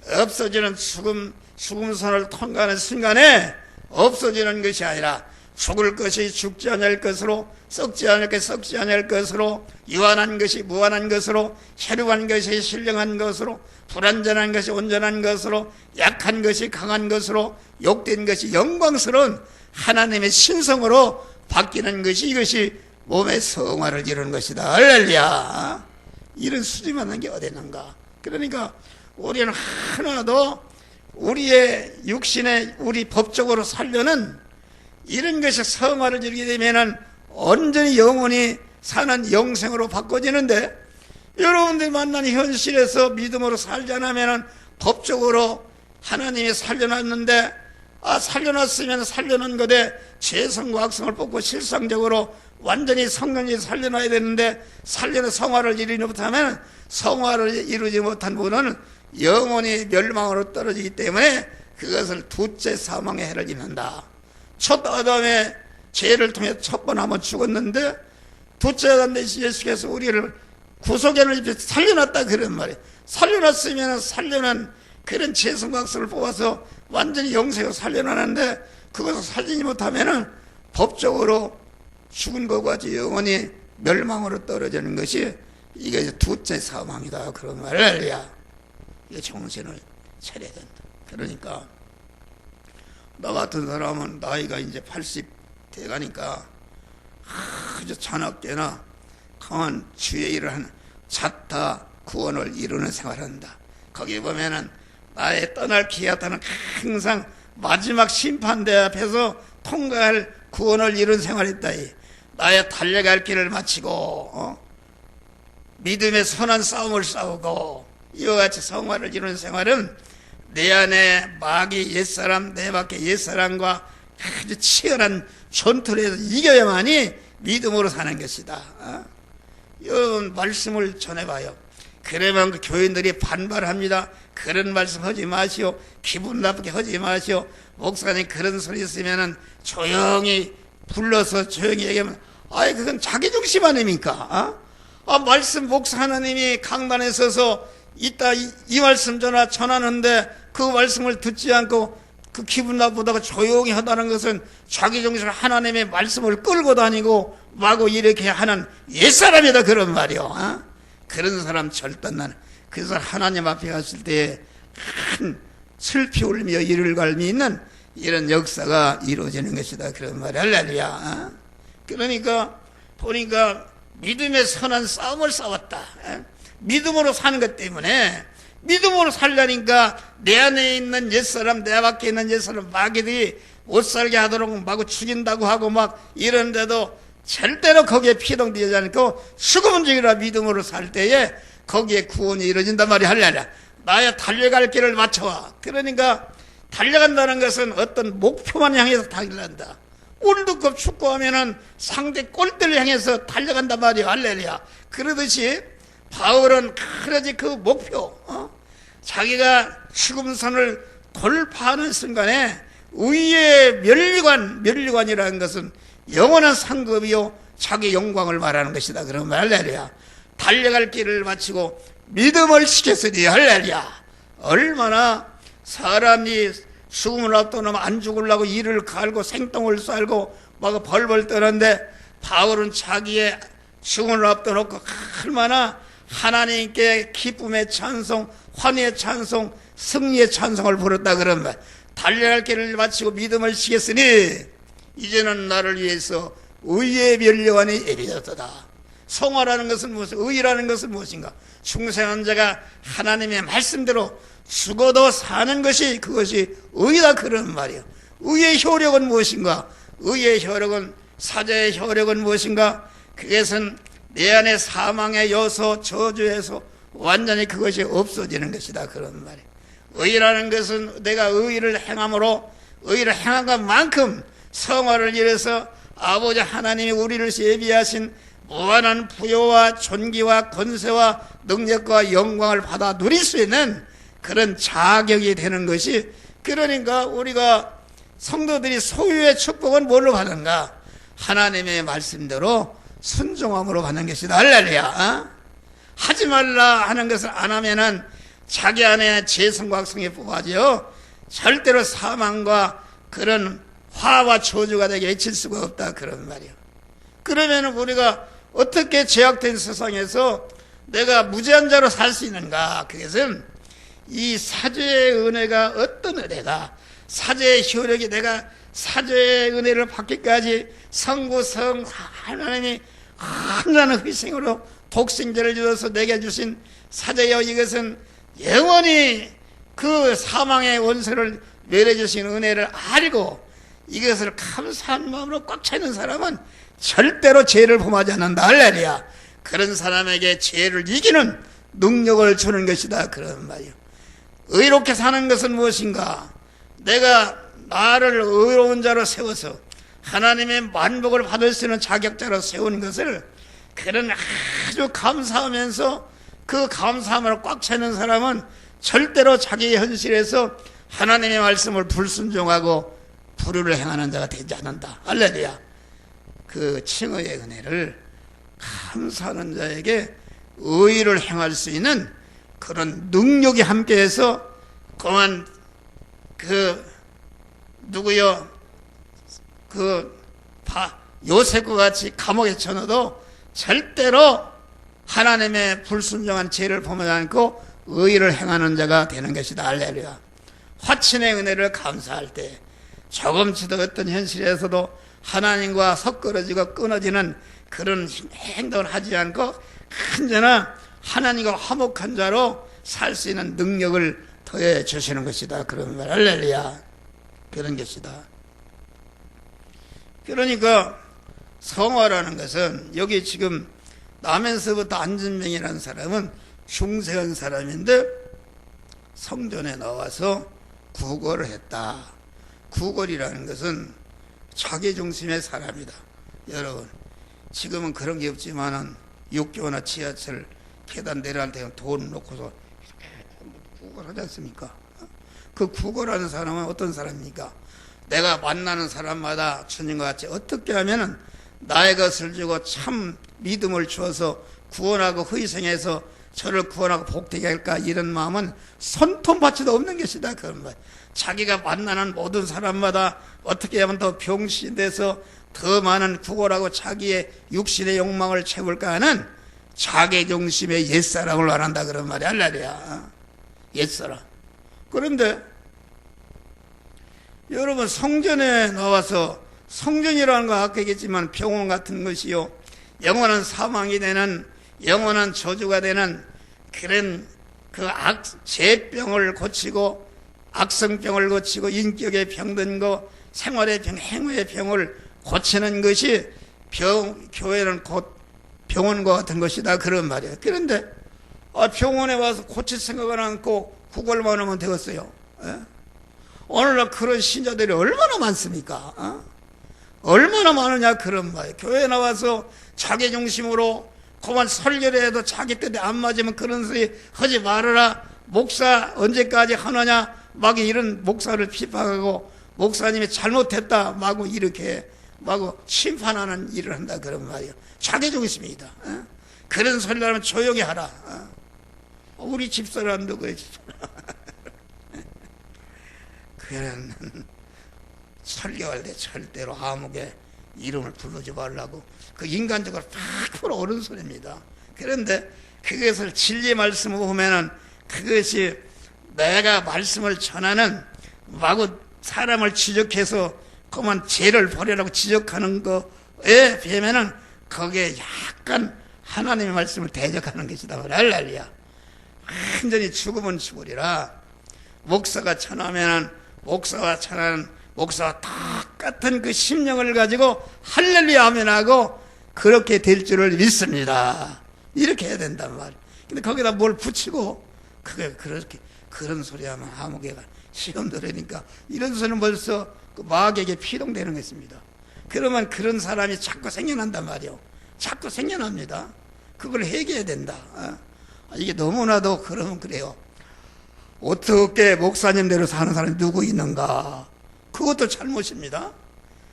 없어지는 죽음선을 통과하는 순간에 없어지는 것이 아니라 죽을 것이 죽지 않을 것으로, 썩지 않을 것이 썩지 않을 것으로, 유한한 것이 무한한 것으로, 혈육한 것이 신령한 것으로, 불완전한 것이 온전한 것으로, 약한 것이 강한 것으로, 욕된 것이 영광스러운 하나님의 신성으로 바뀌는 것이, 이것이 몸의 성화를 이루는 것이다. 할렐루야. 이런 수준이 맞는 게 어디 있는가. 그러니까 우리는 하나도 우리의 육신에 우리 법적으로 살려는 이런 것이 성화를 이루게 되면은 온전히 영원히 사는 영생으로 바꿔지는데, 여러분들 만나는 현실에서 믿음으로 살지 않으면은 법적으로 하나님이 살려놨는데, 살려놨으면 살려놓은 것에 죄성과 악성을 뽑고 실상적으로 완전히 성령이 살려놔야 되는데, 살려는 성화를 이루지 못하면, 성화를 이루지 못한 분은 영원히 멸망으로 떨어지기 때문에 그것을 둘째 사망의 해를 입는다. 첫 아담의 죄를 통해 첫 번 한번 죽었는데, 둘째 아담 대신 예수께서 우리를 구속연을 입혀 살려놨다, 그런 말이에요. 살려놨으면 살려난 그런 죄성과 악성을 뽑아서 완전히 영생으로 살려놨는데, 그것을 살리지 못하면은 법적으로 죽은 것과 같이 영원히 멸망으로 떨어지는 것이, 이게 둘째 사망이다, 그런 말을 해야 이게 정신을 차려야 된다. 그러니까 나 같은 사람은 나이가 이제 80 돼가니까 아주 자나깨나 강한 주의 일을 하는 자타 구원을 이루는 생활을 한다. 거기 보면은 나의 떠날 기아타는 항상 마지막 심판대 앞에서 통과할 구원을 이룬 생활을 했다. 나의 달려갈 길을 마치고 믿음의 선한 싸움을 싸우고 이와 같이 성화를 이루는 생활은 내 안에 마귀 옛사람, 내 밖에 옛사람과 아주 치열한 전투를 해서 이겨야만이 믿음으로 사는 것이다. 여러분 말씀을 전해봐요. 그러면 그 교인들이 반발합니다. 그런 말씀 하지 마시오. 기분 나쁘게 하지 마시오. 목사님 그런 소리 있으면은 조용히 불러서 조용히 얘기하면, 그건 자기 중심 아닙니까? 말씀 목사 하나님이 강단에 서서 이따 이 말씀 전하는데 그 말씀을 듣지 않고 그 기분 나쁘다고 조용히 하다는 것은 자기 정신으로 하나님의 말씀을 끌고 다니고 마구 이렇게 하는 옛사람이다, 그런 말이요. 그런 사람 절대 나는, 그래서 하나님 앞에 갔을 때 큰 슬피 울며 이를 갈미 있는 이런 역사가 이루어지는 것이다, 그런 말이. 할렐루야. 그러니까 보니까 믿음의 선한 싸움을 싸웠다. 믿음으로 사는 것 때문에, 믿음으로 살려니까 내 안에 있는 옛사람, 내 밖에 있는 옛사람, 마귀들이 못 살게 하도록 마구 죽인다고 하고 막 이러는데도 절대로 거기에 피동되지 않고 수고문적이라 믿음으로 살 때에 거기에 구원이 이루어진단 말이야. 할렐루야. 나의 달려갈 길을 맞춰와. 그러니까 달려간다는 것은 어떤 목표만 향해서 달려간다. 월드컵 축구하면은 상대 골대를 향해서 달려간단 말이야. 할렐루야. 그러듯이 바울은 그러지 그 목표, 자기가 죽음선을 돌파하는 순간에 의의 멸류관이라는 것은 영원한 상급이요 자기 영광을 말하는 것이다. 그러면 할렐루야. 달려갈 길을 마치고 믿음을 지켰으니, 할렐루야. 얼마나 사람이 죽음을 앞두고 안 죽으려고 이를 갈고 생똥을 쌀고 막 벌벌 떠는데, 바울은 자기의 죽음을 앞둬놓고 얼마나 하나님께 기쁨의 찬송, 환희의 찬송, 승리의 찬송을 부렸다. 그러면 달려갈 길을 마치고 믿음을 지켰으니 이제는 나를 위해서 의의 멸류관이 예비되었다. 성화라는 것은 무엇인가? 의라는 것은 무엇인가? 중생한 자가 하나님의 말씀대로 죽어도 사는 것이, 그것이 의다, 그런 말이에요. 의의 효력은 무엇인가? 의의 효력은, 사자의 효력은 무엇인가? 그것은 내 안에 사망의 요소, 저주에서 완전히 그것이 없어지는 것이다, 그런 말이에요. 의라는 것은 내가 의를 행함으로, 의를 행한 것만큼 성화를 이뤄서 아버지 하나님이 우리를 예비하신 무한한 부요와 존귀와 권세와 능력과 영광을 받아 누릴 수 있는 그런 자격이 되는 것이, 그러니까 우리가 성도들이 소유의 축복은 뭘로 받는가? 하나님의 말씀대로 순종함으로 받는 것이다. 할렐루야. 하지 말라 하는 것을 안 하면은 자기 안에 재성과 악성이 뽑아져 절대로 사망과 그런 화와 저주가 되게 해칠 수가 없다 그런 말이야. 그러면 우리가 어떻게 제약된 세상에서 내가 무죄한 자로 살 수 있는가? 그것은 이 사죄의 은혜가 어떤 은혜다. 사죄의 효력이 내가 사죄의 은혜를 받기까지 성부성 하나님이 한라는 희생으로 독생자를 주어서 내게 주신 사죄여, 이것은 영원히 그 사망의 원수를 내려주신 은혜를 알고 이것을 감사한 마음으로 꽉 차 있는 사람은 절대로 죄를 범하지 않는다. 할렐루야. 그런 사람에게 죄를 이기는 능력을 주는 것이다 그런 말이요. 의롭게 사는 것은 무엇인가? 내가 나를 의로운 자로 세워서 하나님의 만복을 받을 수 있는 자격자로 세우는 것을 그런 아주 감사하면서 그 감사함을 꽉 차는 사람은 절대로 자기 현실에서 하나님의 말씀을 불순종하고 불의를 행하는 자가 되지 않는다. 할렐루야. 그 칭의의 은혜를 감사하는 자에게 의를 행할 수 있는 그런 능력이 함께해서 그만 누구요? 요셉과 같이 감옥에 쳐넣어도 절대로 하나님의 불순종한 죄를 범하지 않고 의를 행하는 자가 되는 것이다. 할렐루야. 화친의 은혜를 감사할 때 조금치도 어떤 현실에서도 하나님과 섞어지고 끊어지는 그런 행동을 하지 않고 언제나 하나님과 화목한 자로 살 수 있는 능력을 더해 주시는 것이다. 그런 말. 할렐루야. 그런 것이다. 그러니까 성화라는 것은 여기 지금 남에서부터 안진명이라는 사람은 중생한 사람인데 성전에 나와서 구걸을 했다. 구걸이라는 것은 자기중심의 사람이다. 여러분, 지금은 그런 게 없지만은 육교나 지하철 계단 내려갈 때 돈 놓고서 구걸하지 않습니까? 그 구걸하는 사람은 어떤 사람입니까? 내가 만나는 사람마다 주님과 같이 어떻게 하면은 나의 것을 주고 참 믿음을 주어서 구원하고 희생해서 저를 구원하고 복되게 할까, 이런 마음은 손톱받치도 없는 것이다. 그런 말. 자기가 만나는 모든 사람마다 어떻게 하면 더 병신돼서 더 많은 구걸하고 자기의 육신의 욕망을 채울까 하는 자기중심의 옛사람을 말한다 그런 말이야. 할렐루야. 옛사람. 그런데 여러분, 성전에 나와서, 성전이라는 거 아까 얘기했지만 병원 같은 것이요, 영원한 사망이 되는, 영원한 저주가 되는 그런 죄병을 고치고 악성병을 고치고 인격의 병든 거, 생활의 병, 행위의 병을 고치는 것이 교회는 곧 병원과 같은 것이다 그런 말이에요. 그런데 병원에 와서 고칠 생각을 않고 구걸만 하면 되겠어요. 오늘날 그런 신자들이 얼마나 많습니까? 얼마나 많으냐 그런 말이에요. 교회에 나와서 자기 중심으로 그만 설교를 해도 자기 뜻에 안 맞으면 그런 소리 하지 말아라. 목사 언제까지 하느냐. 막 이런 목사를 비판하고 목사님이 잘못했다 마구 이렇게 마구 심판하는 일을 한다 그런 말이에요. 자기 중심이다. 그런 소리를 하면 조용히 하라. 우리 집사람 누구의 집사람? 그런 설교할 때 절대로 아무개 이름을 부르지 말라고, 그 인간적으로 100% 옳은 소리입니다. 그런데 그것을 진리 말씀을 보면은 그것이 내가 말씀을 전하는 마구 사람을 지적해서 그만 죄를 버리라고 지적하는 거에 비하면은 거기에 약간 하나님의 말씀을 대적하는 것이다. 할렐루야. 완전히 죽으면 죽으리라. 목사가 전하면은 목사와 전하는 목사와 똑같은 그 심령을 가지고 할렐루야 아멘하고 그렇게 될 줄을 믿습니다. 이렇게 해야 된단 말이에요. 근데 거기다 뭘 붙이고 그렇게 그런 소리 하면 아무개가 시험 들으니까 이런 소리는 벌써 그 마귀에게 피동되는 것입니다. 그러면 그런 사람이 자꾸 생겨난단 말이에요. 자꾸 생겨납니다. 그걸 해결해야 된다. 이게 너무나도 그러면 그래요. 어떻게 목사님대로 사는 사람이 누구 있는가? 그것도 잘못입니다.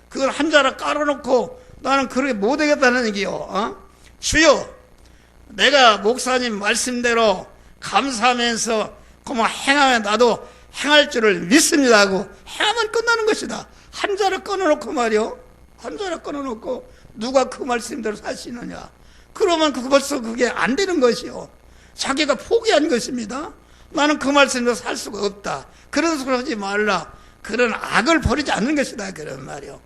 그걸 한 자락 깔아놓고 나는 그렇게 못하겠다는 얘기요. 주여, 내가 목사님 말씀대로 감사하면서 그만 행하면 나도 행할 줄을 믿습니다 하고 행하면 끝나는 것이다. 한 자를 끊어놓고 말이요, 한 자를 끊어놓고 누가 그 말씀대로 살 수 있느냐. 그러면 벌써 그게 안 되는 것이요, 자기가 포기한 것입니다. 나는 그 말씀대로 살 수가 없다. 그런 소리 하지 말라. 그런 악을 버리지 않는 것이다, 그런 말이요.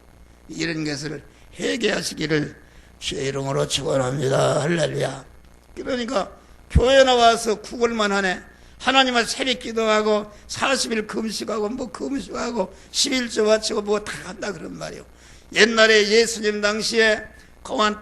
이런 것을 회개하시기를 주의 이름으로 축원합니다. 할렐루야. 그러니까 교회 나와서 구걸만 하네. 하나님을 새벽 기도하고 40일 금식하고 뭐 금식하고 11조 바치고 뭐 다 한다 그런 말이요. 옛날에 예수님 당시에 공안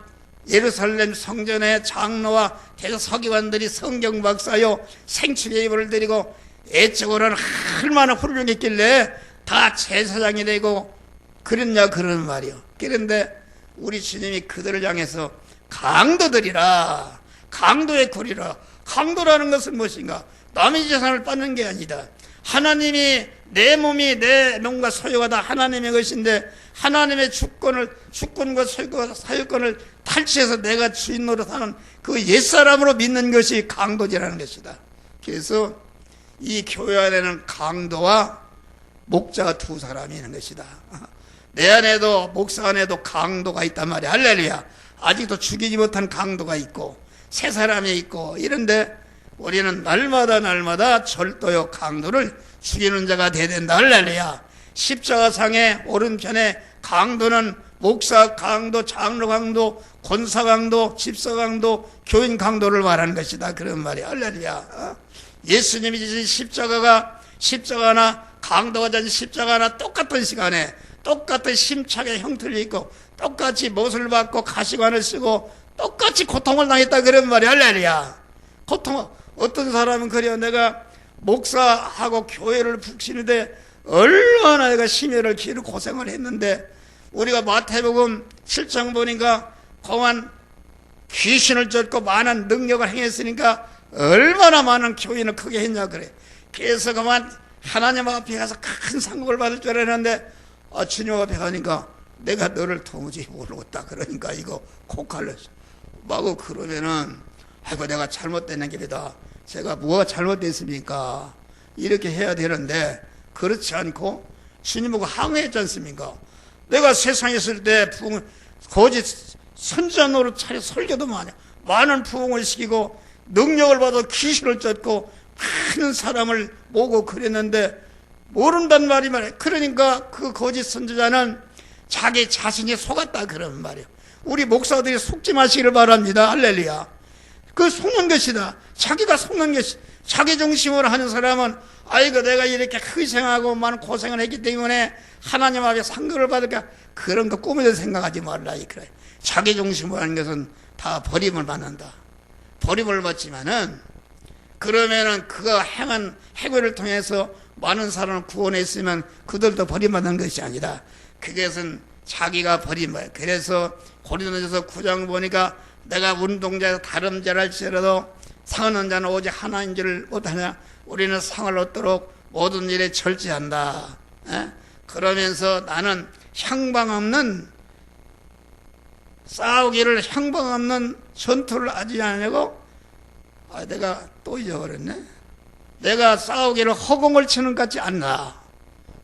예루살렘 성전에 장로와 대서기관들이 성경 박사요 생축의 예물을 드리고 애적으로는 얼마나 훌륭했길래 다 제사장이 되고 그랬냐 그런 말이요. 그런데 우리 주님이 그들을 향해서 강도들이라, 강도의 꼴이라. 강도라는 것은 무엇인가? 남의 재산을 뺏는 게 아니다. 하나님이 내 몸이 내 몸과 소유가 다 하나님의 것인데 하나님의 주권과 소유과 사유권을 탈취해서 내가 주인 노릇하는 그 옛사람으로 믿는 것이 강도지라는 것이다. 그래서 이 교회 안에는 강도와 목자가 두 사람이 있는 것이다. 내 안에도 목사 안에도 강도가 있단 말이야. 할렐루야. 아직도 죽이지 못한 강도가 있고 새 사람이 있고 이런데 우리는 날마다 절도요 강도를 죽이는 자가 돼야 된다. 할렐루야. 십자가상의 오른편에 강도는 목사 강도, 장로 강도, 권사 강도, 집사 강도, 교인 강도를 말하는 것이다. 그런 말이야. 할렐루야. 예수님이 지신 십자가나 강도가 진 십자가나 똑같은 시간에 똑같은 심착의 형태를 입고 똑같이 못을 받고 가시관을 쓰고 똑같이 고통을 당했다 그런 말이야. 할렐루야. 고통, 어떤 사람은 그래요. 내가 목사하고 교회를 북치는데 얼마나 내가 심혈을 기울이고 고생을 했는데 우리가 마태복음 7장 보니까 공안 귀신을 쫓고 많은 능력을 행했으니까 얼마나 많은 교인을 크게 했냐 그래. 그래서 그만 하나님 앞에 가서 큰 상급을 받을 줄 알았는데 주님 앞에 가니까 내가 너를 도무지 모르겠다. 그러니까 이거 코칼렸어. 마구 그러면은 아이고 내가 잘못된 길이다. 제가 뭐가 잘못됐습니까? 이렇게 해야 되는데 그렇지 않고 주님하고 항의했지 않습니까? 내가 세상에 있을 때 거짓 선지자 노릇 차려 설교도 많은 부흥을 시키고 능력을 받아 귀신을 쫓고 많은 사람을 모으고 그랬는데 모른단 말이야. 그러니까 그 거짓 선지자는 자기 자신이 속았다 그런 말이에요. 우리 목사들이 속지 마시기를 바랍니다. 할렐루야. 그 속는 것이다. 자기가 속는 것이. 자기 중심으로 하는 사람은 아이고 내가 이렇게 희생하고 많은 고생을 했기 때문에 하나님 앞에 상급을 받을까 그런 거 꿈에도 생각하지 말라. 그래. 자기 중심으로 하는 것은 다 버림을 받는다. 버림을 받지만은 그러면은 그가 행한 행위를 통해서 많은 사람을 구원했으면 그들도 버림받는 것이 아니다. 그것은 자기가 버림받아요. 그래서 고린도전서 9장 보니까 내가 운동자에서 다름질 할지라도 상하는 자는 오직 하나인 줄 못하냐. 우리는 상을 얻도록 모든 일에 절제한다. 그러면서 나는 향방 없는 싸우기를 향방 없는 전투를 하지 않으려고 내가 또 잊어버렸네. 내가 싸우기를 허공을 치는 것 같지 않나.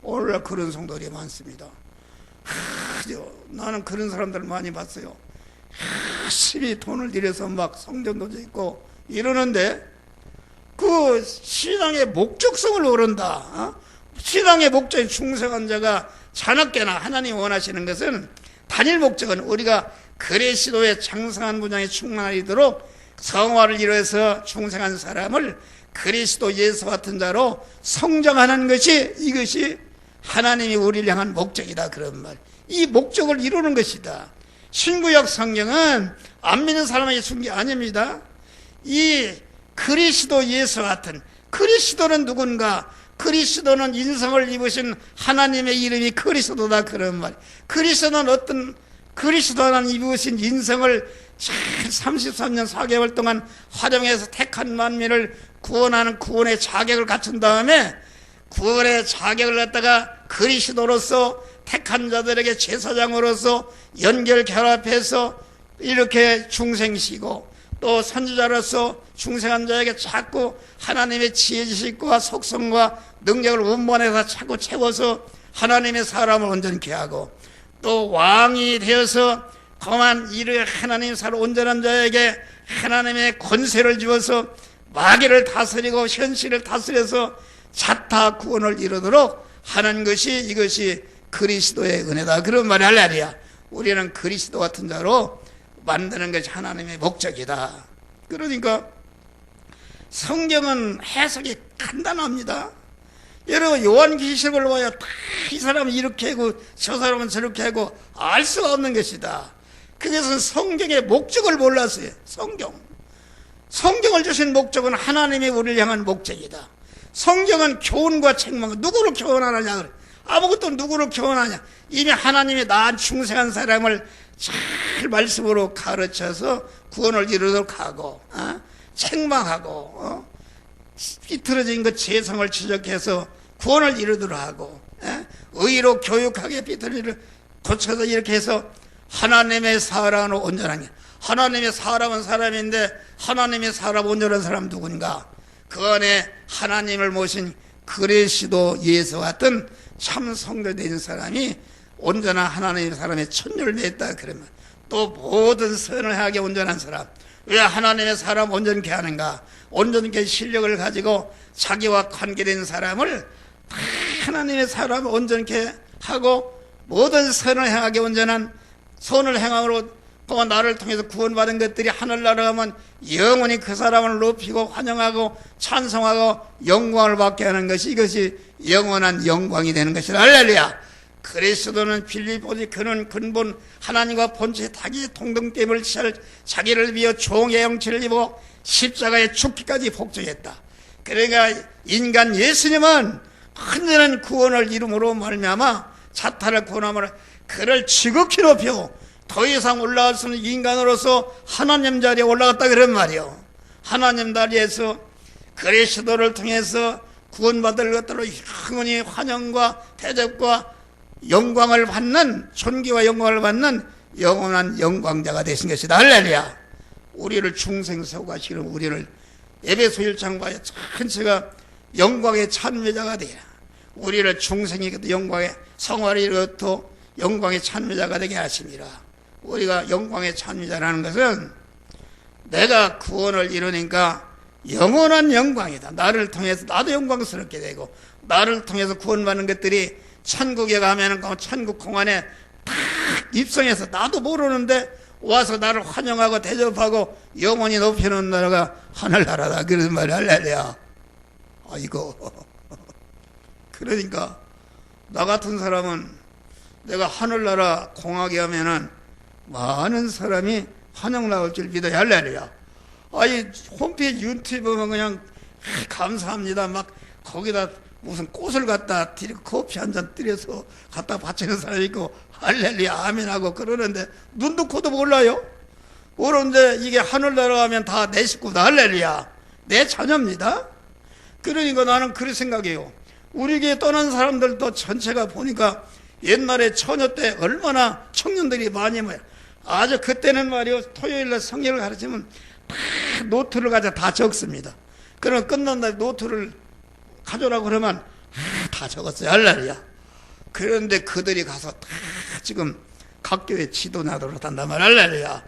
오늘날 그런 성도들이 많습니다. 나는 그런 사람들 많이 봤어요. 열심히 돈을 들여서 막 성전도 짓고 이러는데 그 신앙의 목적성을 모른다. 신앙의 목적인 충성한 자가 자나깨나 하나님 원하시는 것은 단일 목적은 우리가 그리스도의 장성한 분량에 충만하도록 성화를 이루어서 충성한 사람을 그리스도 예수 같은 자로 성장하는 것이 이것이 하나님이 우리를 향한 목적이다 그런 말. 이 목적을 이루는 것이다. 신구약 성경은 안 믿는 사람에게 준 게 아닙니다. 이 그리스도 예수 같은 그리스도는 누군가? 그리스도는 인성을 입으신 하나님의 이름이 그리스도다 그런 말. 그리스도는 어떤 그리스도는 입으신 인성을 잘 33년 4개월 동안 활용해서 택한 만민을 구원하는 구원의 자격을 갖춘 다음에 구원의 자격을 갖다가 그리스도로서 택한 자들에게 제사장으로서 연결 결합해서 이렇게 중생시고 또 선지자로서 중생한 자에게 자꾸 하나님의 지혜 지식과 속성과 능력을 운반해서 자꾸 채워서 하나님의 사람을 온전케 하고, 또 왕이 되어서 그만 이르 하나님 사람 온전한 자에게 하나님의 권세를 주어서 마귀를 다스리고 현실을 다스려서 자타 구원을 이루도록 하는 것이, 이것이 그리스도의 은혜다. 그런 말이 할렐루야. 우리는 그리스도 같은 자로 만드는 것이 하나님의 목적이다. 그러니까 성경은 해석이 간단합니다. 여러분 요한계시록을 보여 다 이 사람은 이렇게 하고 저 사람은 저렇게 하고 알 수가 없는 것이다. 그것은 성경의 목적을 몰랐어요. 성경을 주신 목적은 하나님이 우리를 향한 목적이다. 성경은 교훈과 책망, 누구를 교훈하느냐, 아무것도 누구를 교훈하냐, 이미 하나님이 낳은 충성한 사람을 잘 말씀으로 가르쳐서 구원을 이루도록 하고, 책망하고, 삐뚤어진 것 재성을 지적해서 구원을 이루도록 하고, 의로 교육하게 삐뚤이를 고쳐서 이렇게 해서 하나님의 사람으로 온전하게. 하나님의 사람은 사람인데 하나님의 사람 온전한 사람 누군가? 그 안에 하나님을 모신 그리스도 예수 같은 참 성도된 사람이 온전한 하나님의 사람의 천율을 맺다. 그러면 또 모든 선을 하게 온전한 사람. 왜 하나님의 사람 온전케 하는가? 온전케 실력을 가지고 자기와 관계된 사람을 다 하나님의 사람을 온전케 하고 모든 선을 행하게 온전한 선을 행함으로 또 나를 통해서 구원받은 것들이 하늘나라 가면 영원히 그 사람을 높이고 환영하고 찬송하고 영광을 받게 하는 것이, 이것이 영원한 영광이 되는 것이다. 할렐루야. 그리스도는 빌립보지 그는 근본 하나님과 본체 타기 동등됨을 취할 자기를 위해 종의 형체를 입어 십자가에 죽기까지 복종했다. 그러니까 인간 예수님은 완전한 구원을 이름으로 말미암아 자타를 구원함으로 그를 지극히 높여 더 이상 올라갈 수 없는 인간으로서 하나님 자리에 올라갔다 그런 말이요. 하나님 자리에서 그리스도를 통해서 구원받을 것들로 영원히 환영과 대접과 영광을 받는, 존귀와 영광을 받는 영원한 영광자가 되신 것이다. 할렐루야. 우리를 중생소가 싫은 우리를 에베소 1장 봐야 전체가 영광의 찬미자가 되라. 우리를 중생이 영광의 성화를 이루어 영광의 찬미자가 되게 하시니라. 우리가 영광의 찬미자라는 것은 내가 구원을 이루니까 영원한 영광이다. 나를 통해서 나도 영광스럽게 되고, 나를 통해서 구원받는 것들이 천국에 가면은 천국 공안에 다 입성해서 나도 모르는데 와서 나를 환영하고 대접하고 영원히 높여놓은 나라가 하늘나라다. 그런 말이 할렐루야. 아이고. 그러니까 나 같은 사람은 내가 하늘나라 공하게 하면은 많은 사람이 환영 나올 줄 믿어야 할렐루야. 아니 홈페이지 유튜브 보면 그냥 감사합니다 막 거기다 무슨 꽃을 갖다 드리고 커피 한 잔 드려서 갖다 바치는 사람이 있고 할렐루야 아멘하고 그러는데 눈도 코도 몰라요. 그런데 이게 하늘나라 가면 다 내 식구다. 할렐루야. 내 자녀입니다. 그러니까 나는 그렇게 생각해요. 우리 교회 떠난 사람들도 전체가 보니까 옛날에 처녀 때 얼마나 청년들이 많이 모여. 아주 그때는 말이요, 토요일날 성경을 가르치면 다 노트를 가져 다 적습니다. 그러면 끝난 날 노트를 가져오라고 그러면 다 적었어요. 할렐루야. 그런데 그들이 가서 다 지금 각 교회 지도나도록 한단 말. 할렐루야.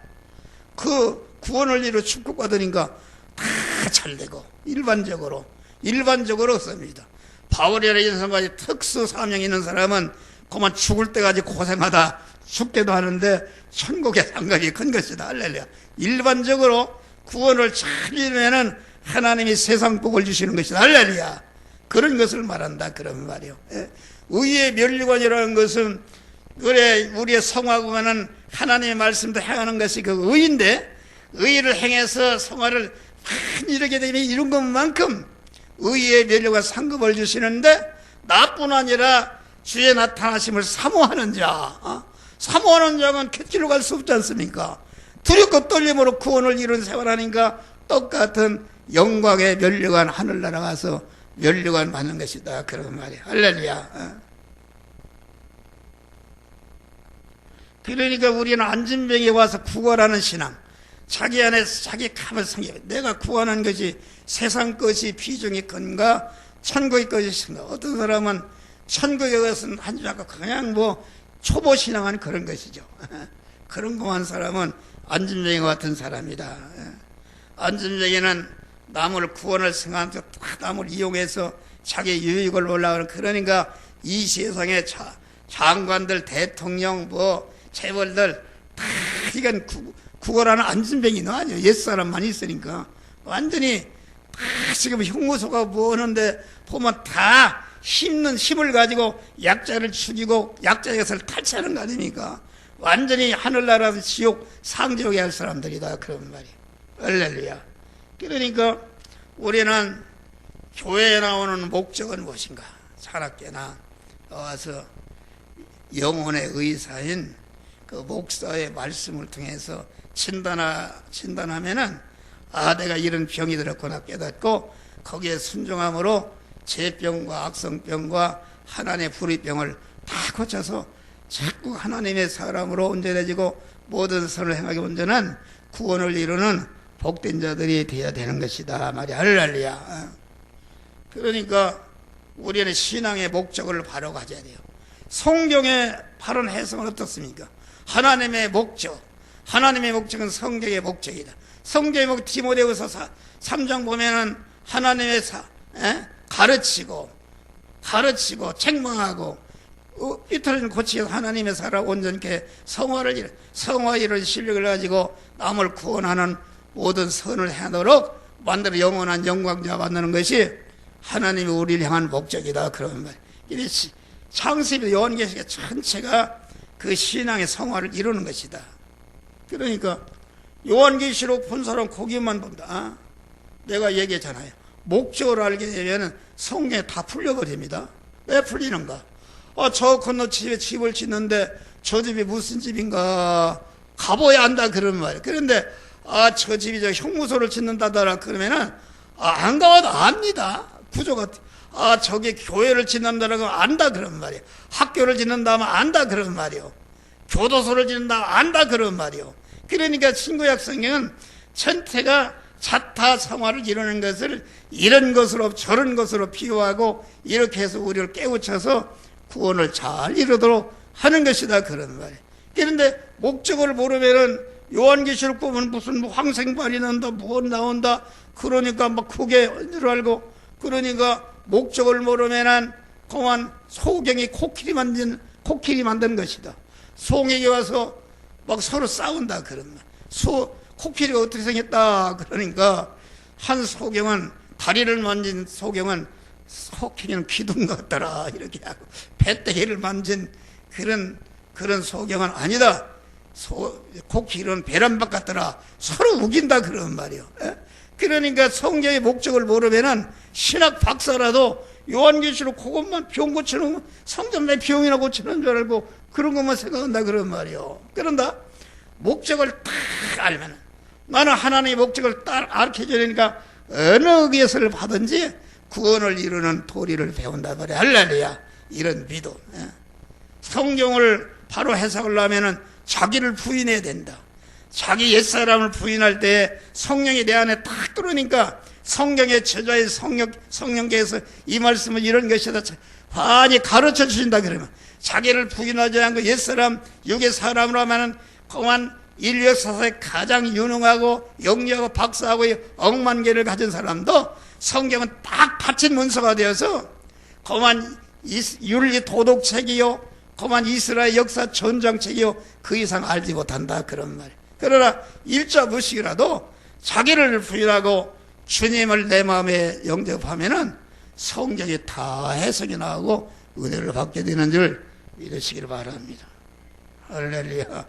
그 구원을 이루어 축복받으니까 다 잘 되고 일반적으로 씁니다. 바울이라는 인생까지 특수 사명 있는 사람은 그만 죽을 때까지 고생하다 죽게도 하는데 천국의 상급이 큰 것이다. 할렐루야. 일반적으로 구원을 잘 이루면은 하나님이 세상 복을 주시는 것이다. 할렐루야. 그런 것을 말한다. 그런 말이요. 의의 면류관이라는 것은 그래 우리의 성화구간은 하나님의 말씀도 행하는 것이 그 의인데, 의를 행해서 성화를 많이 이루게 되면 이룬 것만큼 의의 면류관 상급을 주시는데, 나뿐 아니라 주의 나타나심을 사모하는 자, 사모하는 자는 객지로 갈 수 없지 않습니까? 두렵고 떨림으로 구원을 이룬 생활하니까 똑같은 영광의 면류관 하늘나라 가서 면류관 받는 것이다. 그런 말이야. 할렐루야. 그러니까 우리는 안진병에 와서 구걸하는 신앙, 자기 안에서 자기 감을 성경, 내가 구하는 것이 세상 것이 비중이 큰가 천국의 것이 큰가. 어떤 사람은 천국의 것은 한 줄 알고 그냥 뭐 초보 신앙한 그런 것이죠. 그런 거한 사람은 안진뱅이와 같은 사람이다. 안진뱅이는 남을 구원을 생각하면서 남을 이용해서 자기 유익을 보려고. 그러니까 이 세상의 장관들, 대통령, 뭐 재벌들 다 이건 구걸하는 안진뱅이는 아니에요. 옛사람만 있으니까 완전히 다 지금 형무소가 뭐 하는데 보면 다 힘을 가지고 약자를 죽이고 약자의 것을 탈취하는 거 아닙니까? 완전히 하늘나라에서 지옥 상지옥에 할 사람들이다 그런 말이에요. 할렐루야. 그러니까 우리는 교회에 나오는 목적은 무엇인가? 산악계나 나와서 영혼의 의사인 그 목사의 말씀을 통해서 진단하면은 내가 이런 병이 들었구나 깨닫고 거기에 순종함으로 죄병과 악성병과 하나님의 불의병을 다 고쳐서 자꾸 하나님의 사람으로 온전해지고 모든 선을 행하게 온전한 구원을 이루는 복된 자들이 되어야 되는 것이다 말이야. 할렐루야. 그러니까 우리는 신앙의 목적을 바로 가져야 돼요. 성경의 바른 해석은 어떻습니까? 하나님의 목적은 성경의 목적이다. 성경의 목적, 디모데후서 3장 보면은 하나님의 가르치고 책망하고 삐뚤어진 고치에서 하나님의 사라 온전케 성화 이런 실력을 가지고 남을 구원하는 모든 선을 해놓도록 만들어 영원한 영광자 만드는 것이 하나님이 우리를 향한 목적이다 그런 말이에요. 창세기 요한계시록 전체가 그 신앙의 성화를 이루는 것이다. 그러니까 요한계시록 본 사람 거기만 본다. 내가 얘기했잖아요. 목적을 알게 되면 성경에 다 풀려버립니다. 왜 풀리는가? 저 건너 집에 집을 짓는데 저 집이 무슨 집인가 가봐야 안다 그런 말이에요. 그런데 저 집이 저 형무소를 짓는다더라 그러면은 안 가봐도 압니다. 구조가 저기 교회를 짓는다라고 안다 그런 말이에요. 학교를 짓는다면 안다 그런 말이에요. 교도소를 짓는다 안다 그런 말이에요. 그러니까 신구약 성경은 전체가 자타성화를 이루는 것을 이런 것으로 저런 것으로 비유하고 이렇게 해서 우리를 깨우쳐서 구원을 잘 이루도록 하는 것이다 그런 말이에요. 그런데 목적을 모르면은 요한계시록 보면 무슨 황생발이 난다 뭐 나온다 그러니까 막 그게 줄 알고 그러니까 목적을 모르면은 그만 소경이 코끼리 만든 것이다. 송에게 와서 막 서로 싸운다 그런 말. 코끼리가 어떻게 생겼다 그러니까 한 소경은 다리를 만진 소경은 코끼리는 기둥 같더라 이렇게 하고 배때기를 만진 그런 소경은 아니다. 코끼리는 베란박 같더라 서로 우긴다 그런 말이요. 그러니까 성경의 목적을 모르면은 신학 박사라도 요한계시록 그것만 병 고치는 성경 내 병이나 고치는 줄 알고 그런 것만 생각한다 그런 말이요. 그런다 목적을 딱 알면은 나는 하나님의 목적을 딱 알려줘야 되니까 어느 의에서를 받든지 구원을 이루는 도리를 배운다 말이야. 할렐루야. 이런 믿음. 성경을 바로 해석을 하면은 자기를 부인해야 된다. 자기 옛사람을 부인할 때 성령이 내 안에 딱 들어오니까 성경의 저자의 성령께서 이 말씀은 이런 것이다 많이 가르쳐 주신다 그러면 자기를 부인하지 않고 옛사람 육의 사람으로 하면은 그만 인류 역사에 가장 유능하고 영리하고 박사하고 억만 개를 가진 사람도 성경은 딱 받친 문서가 되어서 그만 윤리 도덕책이요 그만 이스라엘 역사 전장책이요 그 이상 알지 못한다 그런 말. 그러나 일자 무식이라도 자기를 부인하고 주님을 내 마음에 영접하면은 성경이 다 해석이 나오고 은혜를 받게 되는 줄 믿으시길 바랍니다. 할렐루야.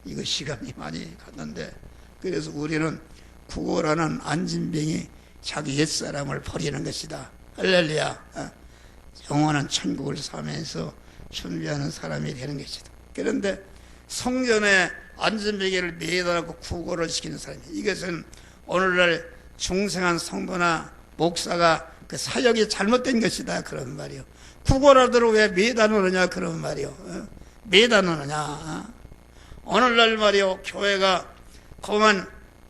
이거 시간이 많이 갔는데 그래서 우리는 구걸하는 안진병이 자기 옛사람을 버리는 것이다. 할렐루야. 영원한 천국을 사면서 준비하는 사람이 되는 것이다. 그런데 성전에 안진뱅이를 매달고 구걸을 시키는 사람이 이것은 오늘날 중생한 성도나 목사가 그 사역이 잘못된 것이다 그런 말이요. 구걸하도록 왜 매달느냐 그런 말이요. 매달느냐. 오늘날 말이요 교회가 그만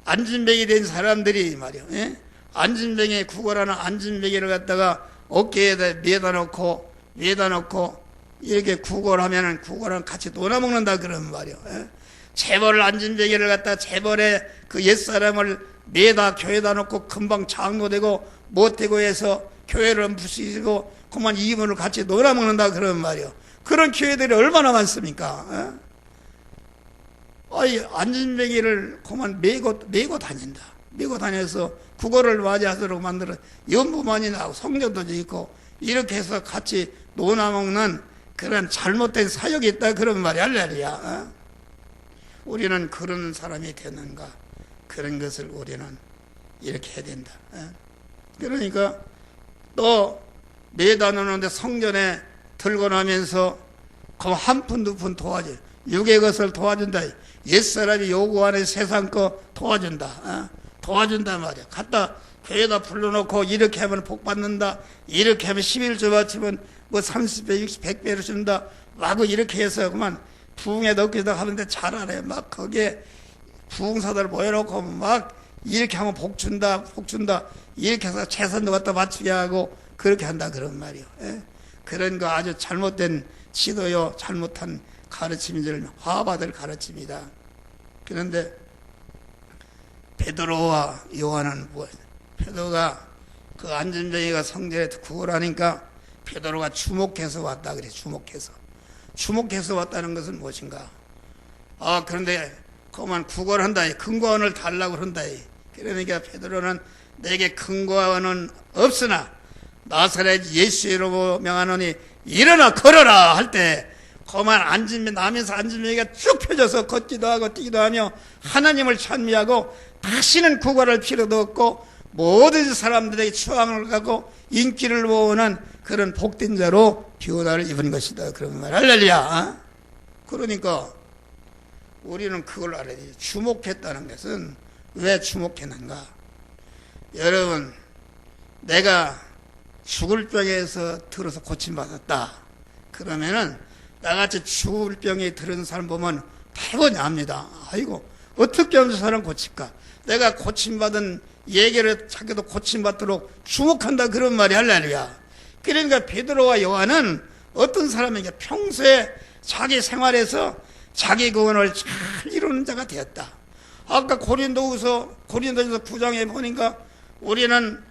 안진뱅이 된 사람들이 말이요, 예? 안진뱅이 구걸하는 안진뱅이를 갖다가 어깨에다 매다 놓고 이렇게 구걸하면은 구걸하면 같이 놀아먹는다 그런 말이요. 예? 재벌을 안진뱅이를 갖다 재벌의 그 옛사람을 매다 교회다 놓고 금방 장로되고 못되고 해서 교회를 부수시고 그만 이문을 같이 놀아먹는다 그런 말이요. 그런 교회들이 얼마나 많습니까? 예? 아이, 안진뱅이를 그만 메고 다닌다. 메고 다녀서 구걸을 맞이하도록 만들어 연부만이 나고 성전도 있고 이렇게 해서 같이 놀아먹는 그런 잘못된 사역이 있다 그런 말이 할렐루야. 어? 우리는 그런 사람이 되는가? 그런 것을 우리는 이렇게 해야 된다. 어? 그러니까 또 매다 놓는데 성전에 들고 나면서 그 한 푼 두 푼 도와줘. 육의 것을 도와준다. 옛사람이 요구하는 세상 거 도와준다. 어? 도와준다 말이야. 갖다 교회에다 불러놓고 이렇게 하면 복 받는다. 이렇게 하면 11조 바치면 뭐 30배, 60, 100배를 준다. 막 이렇게 해서 그만 부흥에 넣기도 하는데 잘 알아요. 막 거기에 부흥사들 모여놓고 막 이렇게 하면 복 준다. 이렇게 해서 재산도 갖다 바치게 하고 그렇게 한다 그런 말이요. 예? 그런 거 아주 잘못된 지도요. 잘못한 가르침인지를 화받을 가르침이다. 그런데 베드로와 요한은 뭐, 베드로가 그 안진뱅이가 성전에 구걸하니까 베드로가 주목해서 왔다 그래. 주목해서 왔다는 것은 무엇인가? 아, 그런데 그만 구걸한다. 근거원을 달라고 그런다. 그러니까 베드로는 내게 근거원은 없으나 나사렛 예수의 이름으로 명하노니 일어나 걸어라 할 때 그만 나면서 안진뱅이가 쭉 펴져서 걷기도 하고 뛰기도 하며 하나님을 찬미하고 다시는 구걸할 필요도 없고 모든 사람들에게 추앙을 가고 인기를 모으는 그런 복된 자로 비호다를 입은 것이다. 그런 말 할렐루야. 그러니까 우리는 그걸 알아야 돼요. 주목했다는 것은 왜 주목했는가? 여러분, 내가 죽을 병에서 들어서 고침받았다. 그러면은 나같이 죽을 병에 들은 사람 보면 대번이 압니다. 아이고, 어떻게 하면 저 사람 고칠까? 내가 고침받은 얘기를 자기도 고침받도록 주목한다 그런 말이 할렐루야. 그러니까 베드로와 요한은 어떤 사람에게 평소에 자기 생활에서 자기 구원을 잘 이루는 자가 되었다. 아까 고린도전서 9장에 보니까 우리는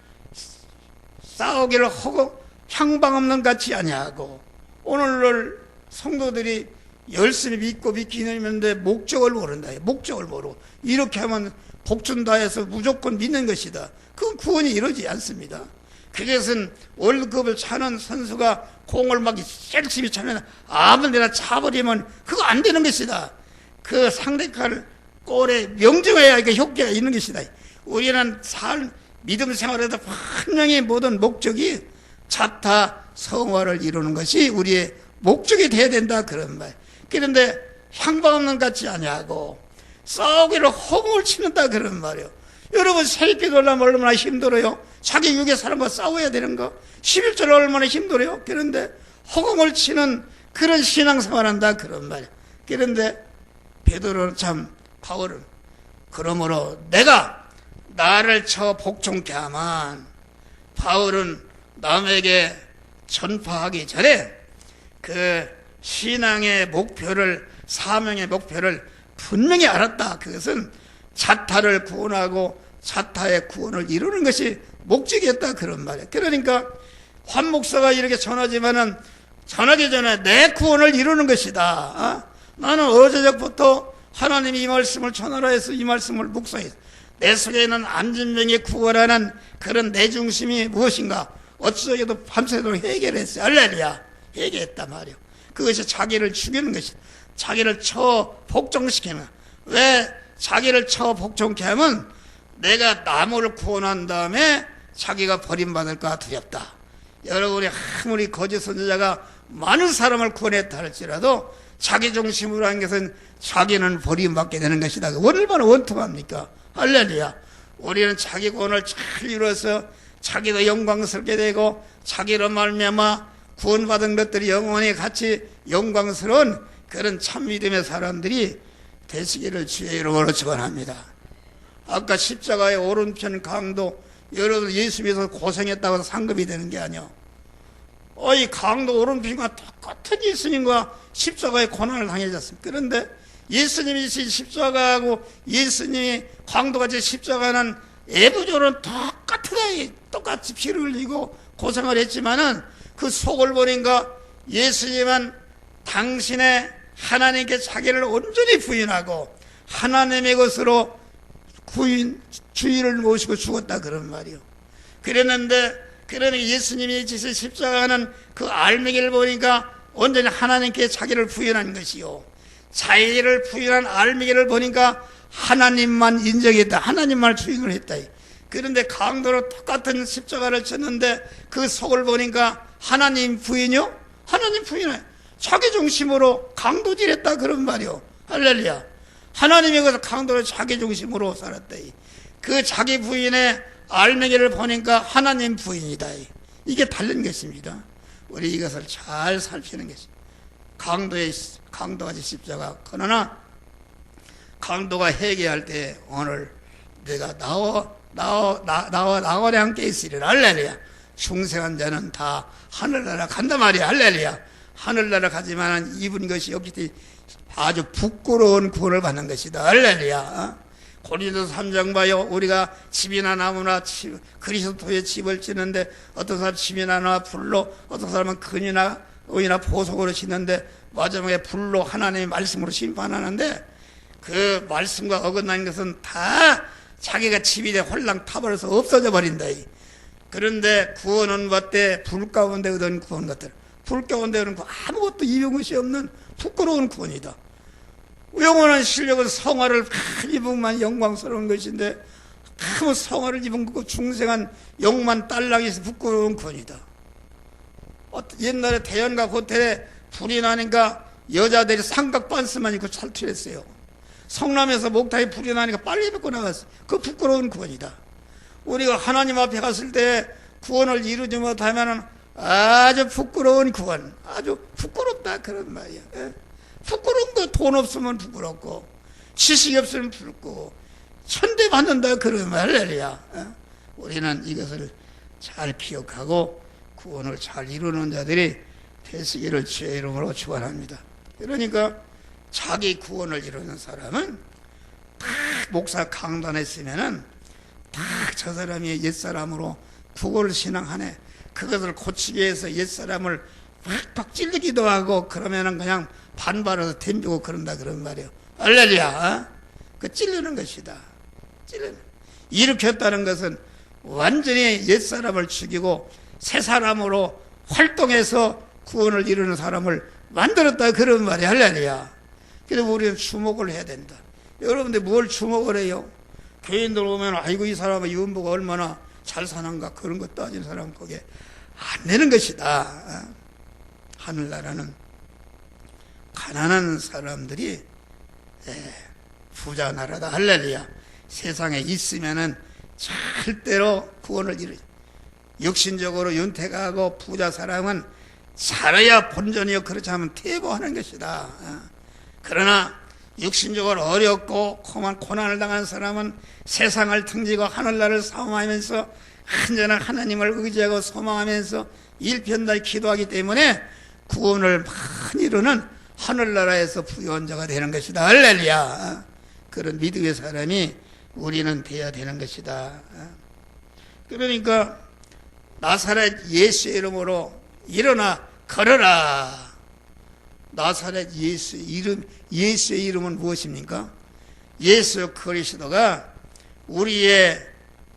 싸우기를 하고 향방 없는 같이 아니하고 오늘날 성도들이 열심히 믿고 믿기는데 목적을 모른다. 목적을 모르고 이렇게 하면 복준다 해서 무조건 믿는 것이다. 그건 구원이 이루어지지 않습니다. 그것은 월급을 차는 선수가 공을 막 열심히 차면 아무 데나 차버리면 그거 안 되는 것이다. 그 상대할 골에 명중해야 그 효과가 있는 것이다. 우리는 믿음 생활에도 분명히 모든 목적이 자타 성화를 이루는 것이 우리의 목적이 돼야 된다 그런 말. 그런데 향방 없는 같지 아니하고 싸우기를 허공을 치는다 그런 말이에요. 여러분 새끼 돌려면 얼마나 힘들어요. 자기 육의 사람과 싸워야 되는 거 11절 얼마나 힘들어요. 그런데 허공을 치는 그런 신앙생활 한다 그런 말이에요. 그런데 베드로는 참 바울은 그러므로 내가 나를 쳐 복종케 하면 바울은 남에게 전파하기 전에 그 신앙의 목표를 사명의 목표를 분명히 알았다. 그것은 자타를 구원하고 자타의 구원을 이루는 것이 목적이었다 그런 말이에요. 그러니까 환 목사가 이렇게 전하지만은 전하기 전에 내 구원을 이루는 것이다. 나는 어제적부터 하나님이 이 말씀을 전하라 해서 이 말씀을 묵상했어. 내 속에 있는 안진뱅이 구원하는 그런 내 중심이 무엇인가? 어쩌게도 밤새도록 해결했어요. 할렐루야. 해결했단 말이에요. 그것이 자기를 죽이는 것이다. 자기를 복종시키는 거야. 왜 자기를 복종케 하면 내가 남을 구원한 다음에 자기가 버림받을까 두렵다. 여러분이 아무리 거짓 선지자가 많은 사람을 구원했다 할지라도 자기 중심으로 한 것은 자기는 버림받게 되는 것이다. 얼마나 원통합니까? 할렐루야. 우리는 자기 구원을 잘 이루어서 자기도 영광스럽게 되고 자기로 말미암아 구원받은 것들이 영원히 같이 영광스러운 그런 참 믿음의 사람들이 되시기를 주의 이름으로 축원합니다. 아까 십자가의 오른편 강도, 여러분 예수 믿어서 고생했다고 해서 상급이 되는 게 아니야. 이 강도 오른편과 똑같은 예수님과 십자가의 고난을 당해졌습니다. 그런데 예수님이 십자가하고 예수님이 강도같이 십자가는 애부적으로는 똑같이 피를 흘리고 고생을 했지만은 그 속을 보니까 예수님은 당신의 하나님께 자기를 온전히 부인하고 하나님의 것으로 주인을 모시고 죽었다 그런 말이요. 그랬는데 그러니 예수님이 지신 십자가는 그 알맹이를 보니까 온전히 하나님께 자기를 부인한 것이요. 자기를 부인한 알맹이를 보니까 하나님만 인정했다. 하나님만 주인을 했다. 그런데 강도로 똑같은 십자가를 쳤는데 그 속을 보니까 하나님 부인이요? 하나님 부인해. 자기 중심으로 강도질했다 그런 말이요. 할렐루야. 하나님의 것을 강도로 자기 중심으로 살았다. 그 자기 부인의 알맹이를 보니까 하나님 부인이다. 이게 다른 것입니다. 우리 이것을 잘 살피는 것입니다. 강도같이 십자가. 그러나 강도가 회개할 때 오늘 내가 나와 함께 있으리라. 할렐루야. 중생한 자는 다 하늘나라 간다 말이야. 할렐루야. 하늘나라 가지만 입은 것이 없기 때문에 아주 부끄러운 구원을 받는 것이다. 할렐루야. 고린도서 3장 봐요. 우리가 집이나 나무나 그리스도의 집을 짓는데 어떤 사람 집이나 나무나 불로, 어떤 사람은 근이나 의나 보석으로 짓는데 마지막에 불로 하나님의 말씀으로 심판하는데 그 말씀과 어긋난 것은 다 자기가 집이 돼 홀랑 타버려서 없어져 버린다. 그런데 구원은 어때? 불 가운데 얻은 구원 같더라. 불 가운데 얻은 아무것도 이용 것이 없는 부끄러운 구원이다. 영원한 실력은 성화를 입으면 영광스러운 것인데 아무 성화를 입은 그 중생한 영만 딸락해서 부끄러운 구원이다. 옛날에 대연과 호텔에 불이 나니까 여자들이 삼각 반스만 입고 탈출했어요. 성남에서 목타에 불이 나니까 빨리 입고 나갔어요. 그 부끄러운 구원이다. 우리가 하나님 앞에 갔을 때 구원을 이루지 못하면 아주 부끄러운 구원, 아주 부끄럽다 그런 말이야. 부끄러운 거 돈 없으면 부끄럽고 지식이 없으면 부끄럽고 천대받는다 그런 말이야. 우리는 이것을 잘 기억하고 구원을 잘 이루는 자들이 되시기를 주의 이름으로 축원합니다. 그러니까 자기 구원을 이루는 사람은 딱 목사 강단했으면은 딱 저 사람이 옛사람으로 구원을 신앙하네. 그것을 고치기 위해서 옛사람을 팍팍 찔리기도 하고 그러면은 그냥 반발해서 덤비고 그런다 그런 말이에요. 할렐루야. 그 찔리는 것이다. 일으켰다는 것은 완전히 옛사람을 죽이고 새 사람으로 활동해서 구원을 이루는 사람을 만들었다 그런 말이 할렐루야. 그래서 우리는 주목을 해야 된다. 여러분들 뭘 주목을 해요? 교인들 오면 아이고 이 사람의 윤보가 얼마나 잘 사는가 그런 거 따지는 사람은 거기에 안 되는 것이다. 하늘나라는 가난한 사람들이 부자 나라다. 할렐루야. 세상에 있으면은 절대로 구원을 이루지. 육신적으로 윤택하고 부자 사람은 살아야 본전이요. 그렇지 않으면 퇴보하는 것이다. 그러나 육신적으로 어렵고 고난을 당한 사람은 세상을 등지고 하늘나라를 사모하면서 한전한 하나님을 의지하고 소망하면서 일편달 기도하기 때문에 구원을 많이 이루는 하늘나라에서 부유한 자가 되는 것이다. 할렐루야. 그런 믿음의 사람이 우리는 되어야 되는 것이다. 그러니까 나사렛 예수의 이름으로 일어나 걸어라. 나사렛 예수의 이름은 무엇입니까? 예수 그리스도가 우리의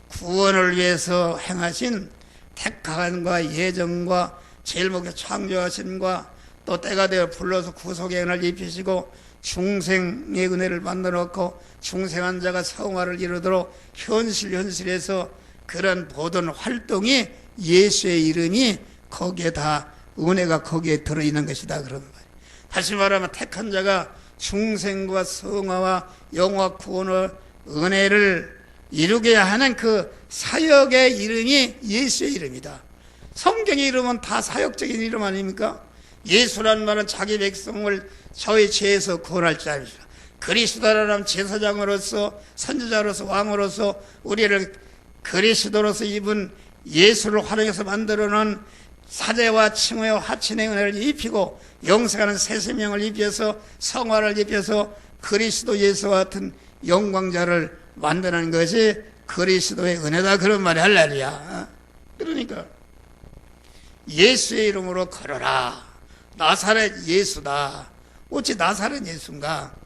구원을 위해서 행하신 택함과 예정과 제일 먼저 창조하심과 또 때가 되어 불러서 구속의 은혜를 입히시고 중생의 은혜를 만들어 놓고 중생한 자가 성화를 이루도록 현실에서 그런 모든 활동이 예수의 이름이 거기에 다 은혜가 거기에 들어있는 것이다 그런 말이에요. 다시 말하면 택한 자가 중생과 성화와 영화 구원의 은혜를 이루게 하는 그 사역의 이름이 예수의 이름이다. 성경의 이름은 다 사역적인 이름 아닙니까? 예수라는 말은 자기 백성을 저의 죄에서 구원할 자입니다. 그리스도라는 제사장으로서 선지자로서 왕으로서 우리를 그리스도로서 입은 예수를 활용해서 만들어놓은 사제와 칭호와 화친의 은혜를 입히고 영생하는 새 생명을 입혀서 성화를 입혀서 그리스도 예수와 같은 영광자를 만드는 것이 그리스도의 은혜다, 그런 말이 할렐루야. 그러니까 예수의 이름으로 걸어라. 나사렛 예수다. 어찌 나사렛 예수인가?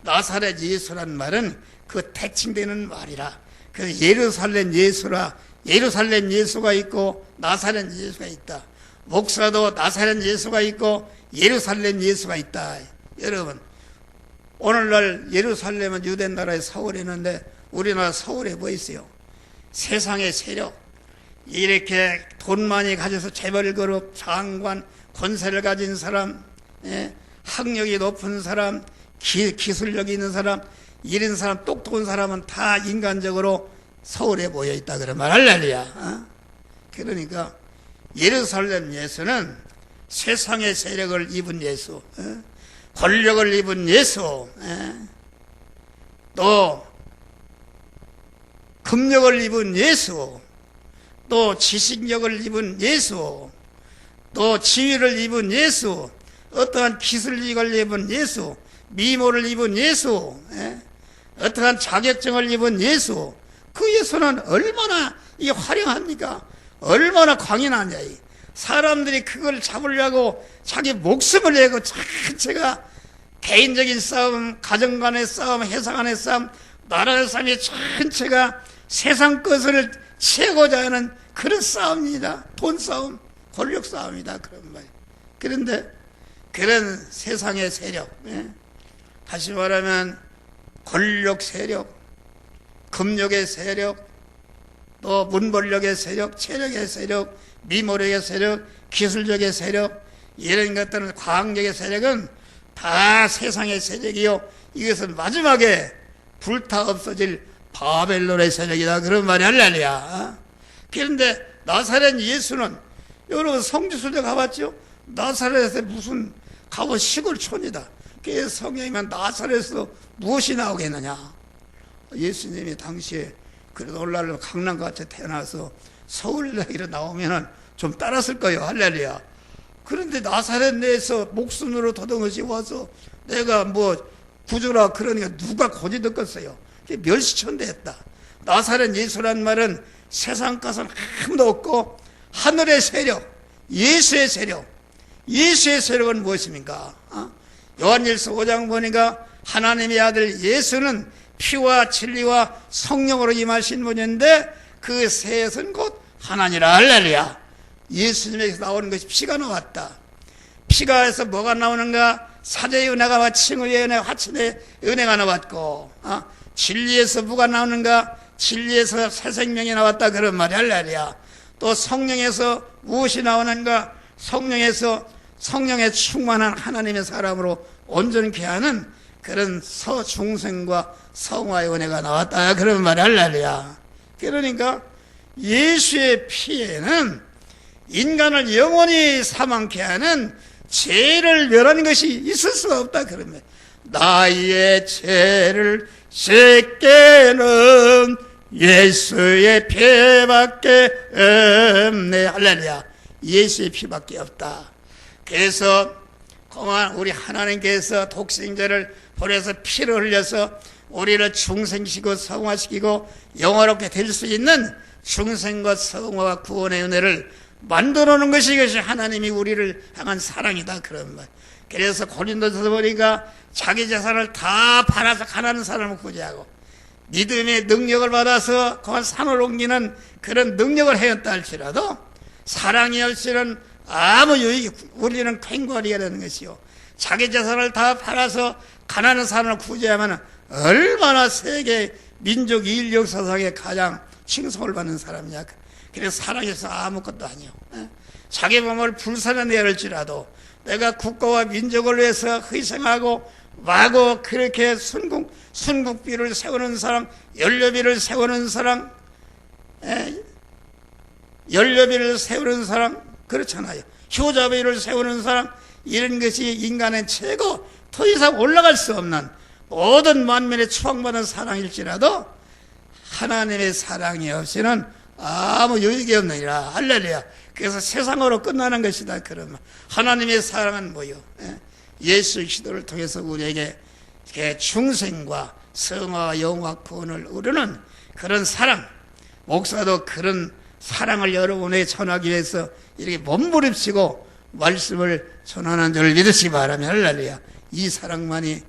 나사렛 예수란 말은 그 대칭되는 말이라. 그래서 예루살렘 예수라. 예루살렘 예수가 있고 나사렛 예수가 있다. 목사도 나사렛 예수가 있고 예루살렘 예수가 있다. 여러분, 오늘날 예루살렘은 유대 나라의 서울에 있는데 우리나라 서울에 뭐 있어요? 세상의 세력, 이렇게 돈 많이 가져서 재벌그룹, 장관, 권세를 가진 사람, 학력이 높은 사람, 기술력이 있는 사람, 이런 사람, 똑똑한 사람은 다 인간적으로 서울에 모여있다 그런 말 할렐루야. 그러니까 예루살렘 예수는 세상의 세력을 입은 예수, 권력을 입은 예수, 또 금력을 입은 예수, 또 지식력을 입은 예수, 또 지위를 입은 예수, 어떠한 기술력을 입은 예수, 미모를 입은 예수, 어떠한 자격증을 입은 예수, 그 예수는 얼마나 이 화려합니까? 얼마나 광인하냐. 사람들이 그걸 잡으려고 자기 목숨을 내고 자체가 개인적인 싸움, 가정 간의 싸움, 회사 간의 싸움, 나라의 싸움이 전체가 세상 것을 채고자 하는 그런 싸움입니다. 돈 싸움, 권력 싸움이다, 그런 말. 그런데 그런 세상의 세력, 다시 말하면 권력 세력, 금력의 세력, 또 문벌력의 세력, 체력의 세력, 미모력의 세력, 기술력의 세력, 이런 것들은 과학력의 세력은 다 세상의 세력이요, 이것은 마지막에 불타 없어질 바벨론의 세력이다, 그런 말이 할렐루야. 그런데 나사렛 예수는, 여러분 성지순례 가봤죠? 나사렛에 무슨 가보 시골촌이다. 그래서 성경이면 나사렛에서 무엇이 나오겠느냐? 예수님이 당시에 그래도 오늘날 강남같이 태어나서 서울에 나오면은 좀 따랐을 거예요. 할렐루야. 그런데 나사렛 내에서 목숨으로 도둑없이 와서 내가 뭐 구조라 그러니까 누가 고지 듣겠어요. 멸시천대 했다. 나사렛 예수란 말은 세상 것은 아무도 없고 하늘의 세력, 예수의 세력. 예수의 세력은 무엇입니까? 요한일서 5장 보니까 하나님의 아들 예수는 피와 진리와 성령으로 임하신 분인데 그 셋은 곧 하나니라. 할렐루야. 예수님에게서 나오는 것이 피가 나왔다. 피가 해서 뭐가 나오는가? 사제의 은혜가 칭의의 은혜, 화친의 은혜가 나왔고, 진리에서 뭐가 나오는가? 진리에서 새 생명이 나왔다, 그런 말이 할렐루야. 또 성령에서 무엇이 나오는가? 성령에서 성령에 충만한 하나님의 사람으로 온전케 하는 그런 서중생과 성화의 은혜가 나왔다, 그런 말이 할렐루야. 그러니까 예수의 피에는 인간을 영원히 사망케 하는 죄를 멸하는 것이 있을 수가 없다, 그러면 나의 죄를 씻게는 예수의 피밖에 없네. 할렐루야. 예수의 피밖에 없다. 그래서 그만 우리 하나님께서 독생자를 보내서 피를 흘려서 우리를 중생시키고 성화시키고 영화롭게 될 수 있는 중생과 성화와 구원의 은혜를 만들어 놓은 것이, 이것이 하나님이 우리를 향한 사랑이다, 그런 말. 그래서 고린도서서 보니까 자기 재산을 다 팔아서 가난한 사람을 구제하고 믿음의 능력을 받아서 그만 산을 옮기는 그런 능력을 해였다 할지라도 사랑이 없이는 아무 유익이, 우리는 괭과리가 되는 것이요, 자기 재산을 다 팔아서 가난한 사람을 구제하면 얼마나 세계 민족 인류 사상에 가장 칭송을 받는 사람이냐. 그래서 사랑해서 아무것도 아니요. 자기 몸을 불살라 내야 할지라도 내가 국가와 민족을 위해서 희생하고 마구 그렇게 순국비를 세우는 사람, 연료비를 세우는 사람, 연료비를 세우는 사람, 그렇잖아요. 효자비를 세우는 사람, 이런 것이 인간의 최고, 더 이상 올라갈 수 없는 모든 만민의 추앙받은 사랑일지라도 하나님의 사랑이 없이는 아무 유익이 없느니라. 할렐루야. 그래서 세상으로 끝나는 것이다. 그러면 하나님의 사랑은 뭐요? 예수 그리스도를 통해서 우리에게 중생과 성화와 영화 구원을 이루는 그런 사랑, 목사도 그런 사랑을 여러분에게 전하기 위해서 이렇게 몸부림치고 말씀을 전하는 줄 믿으시기 바라며 할렐루야. 이 사랑만이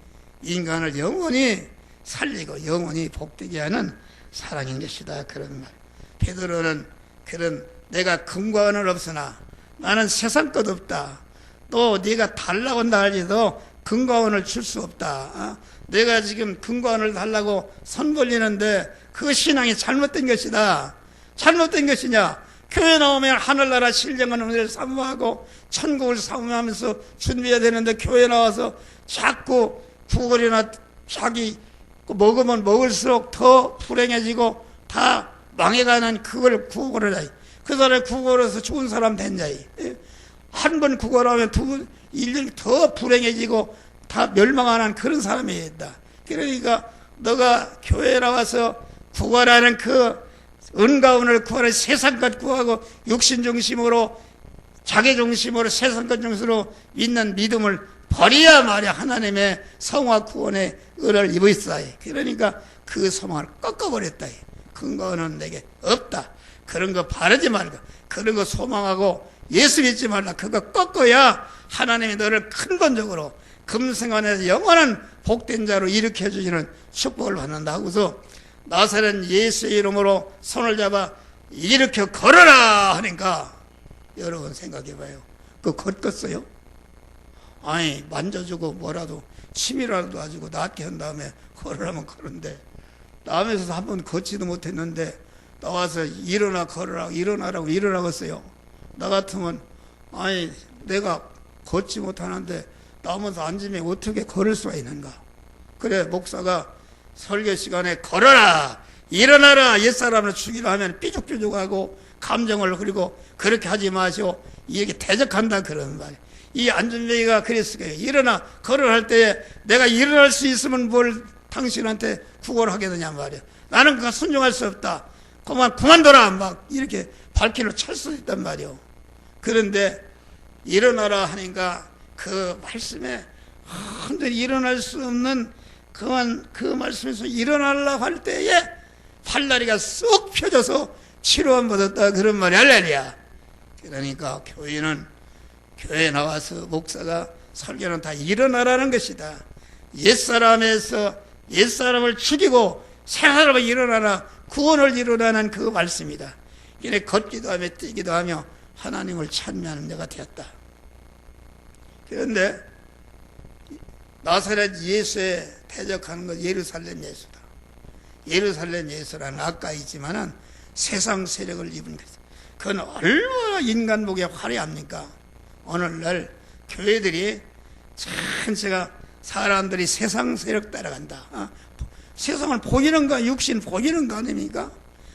인간을 영원히 살리고 영원히 복되게 하는 사랑인 것이다. 그런 말. 베드로는 그런 내가 금과 은은 없으나 나는 세상 것 없다. 또 네가 달라고 한다 할지도 금과 은을 줄 수 없다. 내가 지금 금과 은을 달라고 선 벌리는데 그 신앙이 잘못된 것이다. 잘못된 것이냐? 교회 나오면 하늘나라 신령한 은혜를 사모하고 천국을 사모하면서 준비해야 되는데 교회 나와서 자꾸 구걸이나 자기 먹으면 먹을수록 더 불행해지고 다 망해가는 그걸 구걸을 해. 그 사람이 구걸해서 좋은 사람 됐냐? 한 번 구걸하면 일년 더 불행해지고 다 멸망하는 그런 사람이 있다. 그러니까 너가 교회 나와서 구걸하는 그 은과 은을 구하는 세상것 구하고 육신 중심으로 자기 중심으로 세상것 중심으로 믿는 믿음을 버려야 말이야 하나님의 성화 구원의 은을 입었어요. 그러니까 그 소망을 꺾어버렸다. 근거 은은 내게 없다. 그런 거 바르지 말고 그런 거 소망하고 예수 믿지 말라. 그거 꺾어야 하나님이 너를 근본적으로 금생안에서 영원한 복된 자로 일으켜 주시는 축복을 받는다 하고서 나사렛 예수의 이름으로 손을 잡아 일으켜 걸어라 하니까 여러분 생각해 봐요. 그거 걷겠어요? 아니 만져주고 뭐라도 침이라도 가지고 낫게 한 다음에 걸으라면 걸은데 남에서 한번 걷지도 못했는데 나와서 일어나 걸으라고 일어나라고 일어나고 했어요. 나 같으면 아니 내가 걷지 못하는데 나오면서 앉으면 어떻게 걸을 수가 있는가. 그래 목사가 설교 시간에 걸어라 일어나라 옛사람을 죽이라 하면 삐죽삐죽하고 감정을 흐리고 그렇게 하지 마시오. 이게 대적한다 그런 말이에요. 이 안준뱅이가 그랬어요. 일어나 걸어라 할 때에 내가 일어날 수 있으면 뭘 당신한테 구걸을 하게 되냐 말이야. 나는 그거 순종할 수 없다. 그만둬라 막 이렇게 발길로 찰 수 있단 말이요. 그런데 일어나라 하니까 그 말씀에 완전히 일어날 수 없는 그 말씀에서 일어나려고 할 때에 팔다리가 쏙 펴져서 치료함 받았다 그런 말이 할렐루야. 그러니까 교회에 나와서 목사가 설교는 다 일어나라는 것이다. 옛사람에서 옛사람을 죽이고 새사람을 일어나라 구원을 이루라는 그 말씀이다. 이래 걷기도 하며 뛰기도 하며 하나님을 찬미하는 자가 되었다. 그런데 나사렛 예수에 대적하는 건 예루살렘 예수다. 예루살렘 예수라는 아까 있지만은 세상 세력을 입은 것이다. 그건 얼마나 인간 보기에 화려합니까? 오늘날 교회들이 전체가 사람들이 세상 세력 따라간다. 세상을 보이는 거, 육신 보이는 거 아닙니까?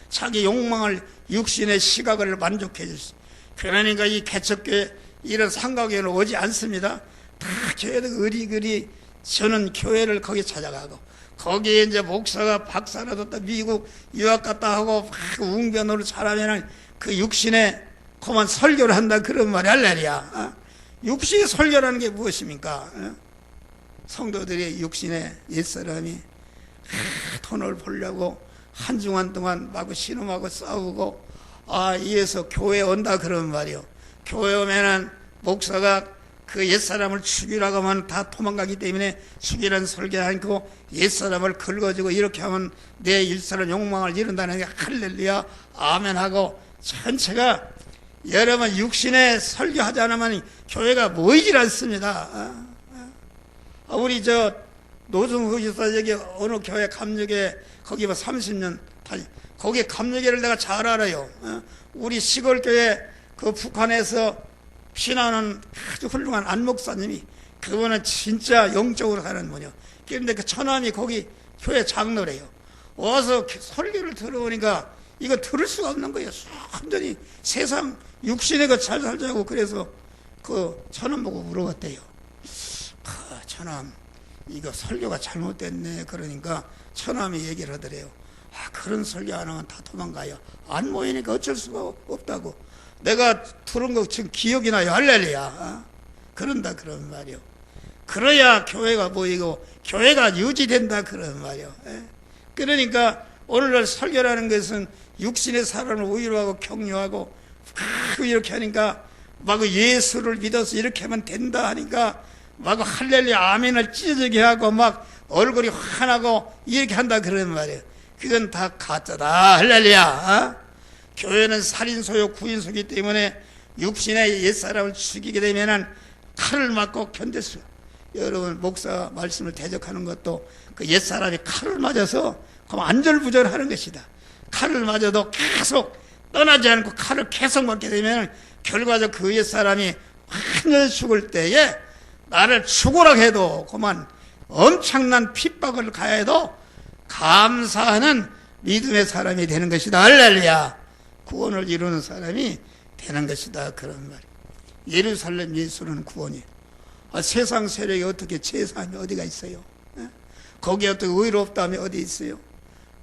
자기 욕망을 육신의 시각을 만족해 주시. 그러니까 이 개척교회 이런 상가교회는 오지 않습니다. 다 교회들 의리그리 저는 교회를 거기 찾아가고 거기에 이제 목사가 박사라도 또 미국 유학 갔다 하고 막 웅변으로 잘하면은 그 육신에 그만 설교를 한다 그런 말이 할렐루야. 육신의 설교라는 게 무엇입니까? 성도들이 육신에 옛사람이 돈을 벌려고 한 주간 동안 막 신음하고 싸우고 이에서 교회에 온다 그런 말이요. 교회 오면은 목사가 그 옛사람을 죽이라고 하면 다 도망가기 때문에 죽이라는 설교 않고 옛사람을 긁어주고 이렇게 하면 내 일사람 욕망을 이룬다는 게 할렐루야 아멘 하고 전체가 여러분 육신에 설교하지 않으면 교회가 모이질 않습니다. 우리 저 노승흑 집사 여기 어느 교회 감리교회 거기 뭐 30년 거기 감리교회를 내가 잘 알아요. 우리 시골교회 그 북한에서 신하는 아주 훌륭한 안 목사님이 그분은 진짜 영적으로 사는 분이요. 그런데 그 처남이 거기 교회 장로래요. 와서 설교를 들어보니까 이거 들을 수가 없는 거예요. 완전히 세상 육신에 그 잘 살자고 그래서 그 처남 보고 물어봤대요. 처남 이거 설교가 잘못됐네. 그러니까 처남이 얘기를 하더래요. 그런 설교 안 하면 다 도망가요. 안 모이니까 어쩔 수가 없다고. 내가 들은 거 지금 기억이 나요. 할렐루야. 그런다 그런 말이요. 그래야 교회가 모이고 교회가 유지된다 그런 말이요. 그러니까 오늘날 설교라는 것은 육신의 사람을 위로하고 격려하고 이렇게 하니까 막 예수를 믿어서 이렇게 하면 된다 하니까 막 할렐루야 아멘을 찢어지게 하고 막 얼굴이 환하고 이렇게 한다 그런 말이에요. 그건 다 가짜다. 할렐루야. 교회는 살인소요 구인소이기 때문에 육신의 옛사람을 죽이게 되면은 칼을 맞고 견딜 수. 여러분 목사 말씀을 대적하는 것도 그 옛사람이 칼을 맞아서 그럼 안절부절하는 것이다. 칼을 맞아도 계속 떠나지 않고 칼을 계속 맞게 되면 결과적으로 그 옛사람이 완전히 죽을 때에 나를 죽으라 해도 그만 엄청난 핍박을 가해도 감사하는 믿음의 사람이 되는 것이다. 할렐루야. 구원을 이루는 사람이 되는 것이다. 그런 말이에요. 예루살렘 예수는 구원이에요. 세상 세력이 어떻게 제사함이 어디가 있어요? 거기에 어떻게 의롭다함이 어디 있어요?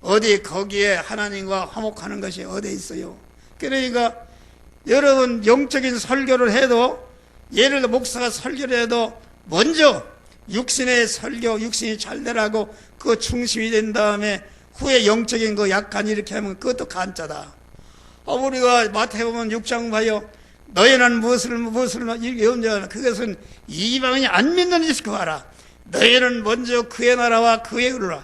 어디 거기에 하나님과 화목하는 것이 어디 있어요? 그러니까 여러분 영적인 설교를 해도 예를 들어 목사가 설교를 해도 먼저 육신의 설교, 육신이 잘 되라고 그 중심이 된 다음에 후에 영적인 거 약간 이렇게 하면 그것도 간짜다. 우리가 마태복음 6장 봐요. 너희는 무엇을 염려하나 그것은 이방인이 안 믿는 짓을 구하라. 너희는 먼저 그의 나라와 그의 의를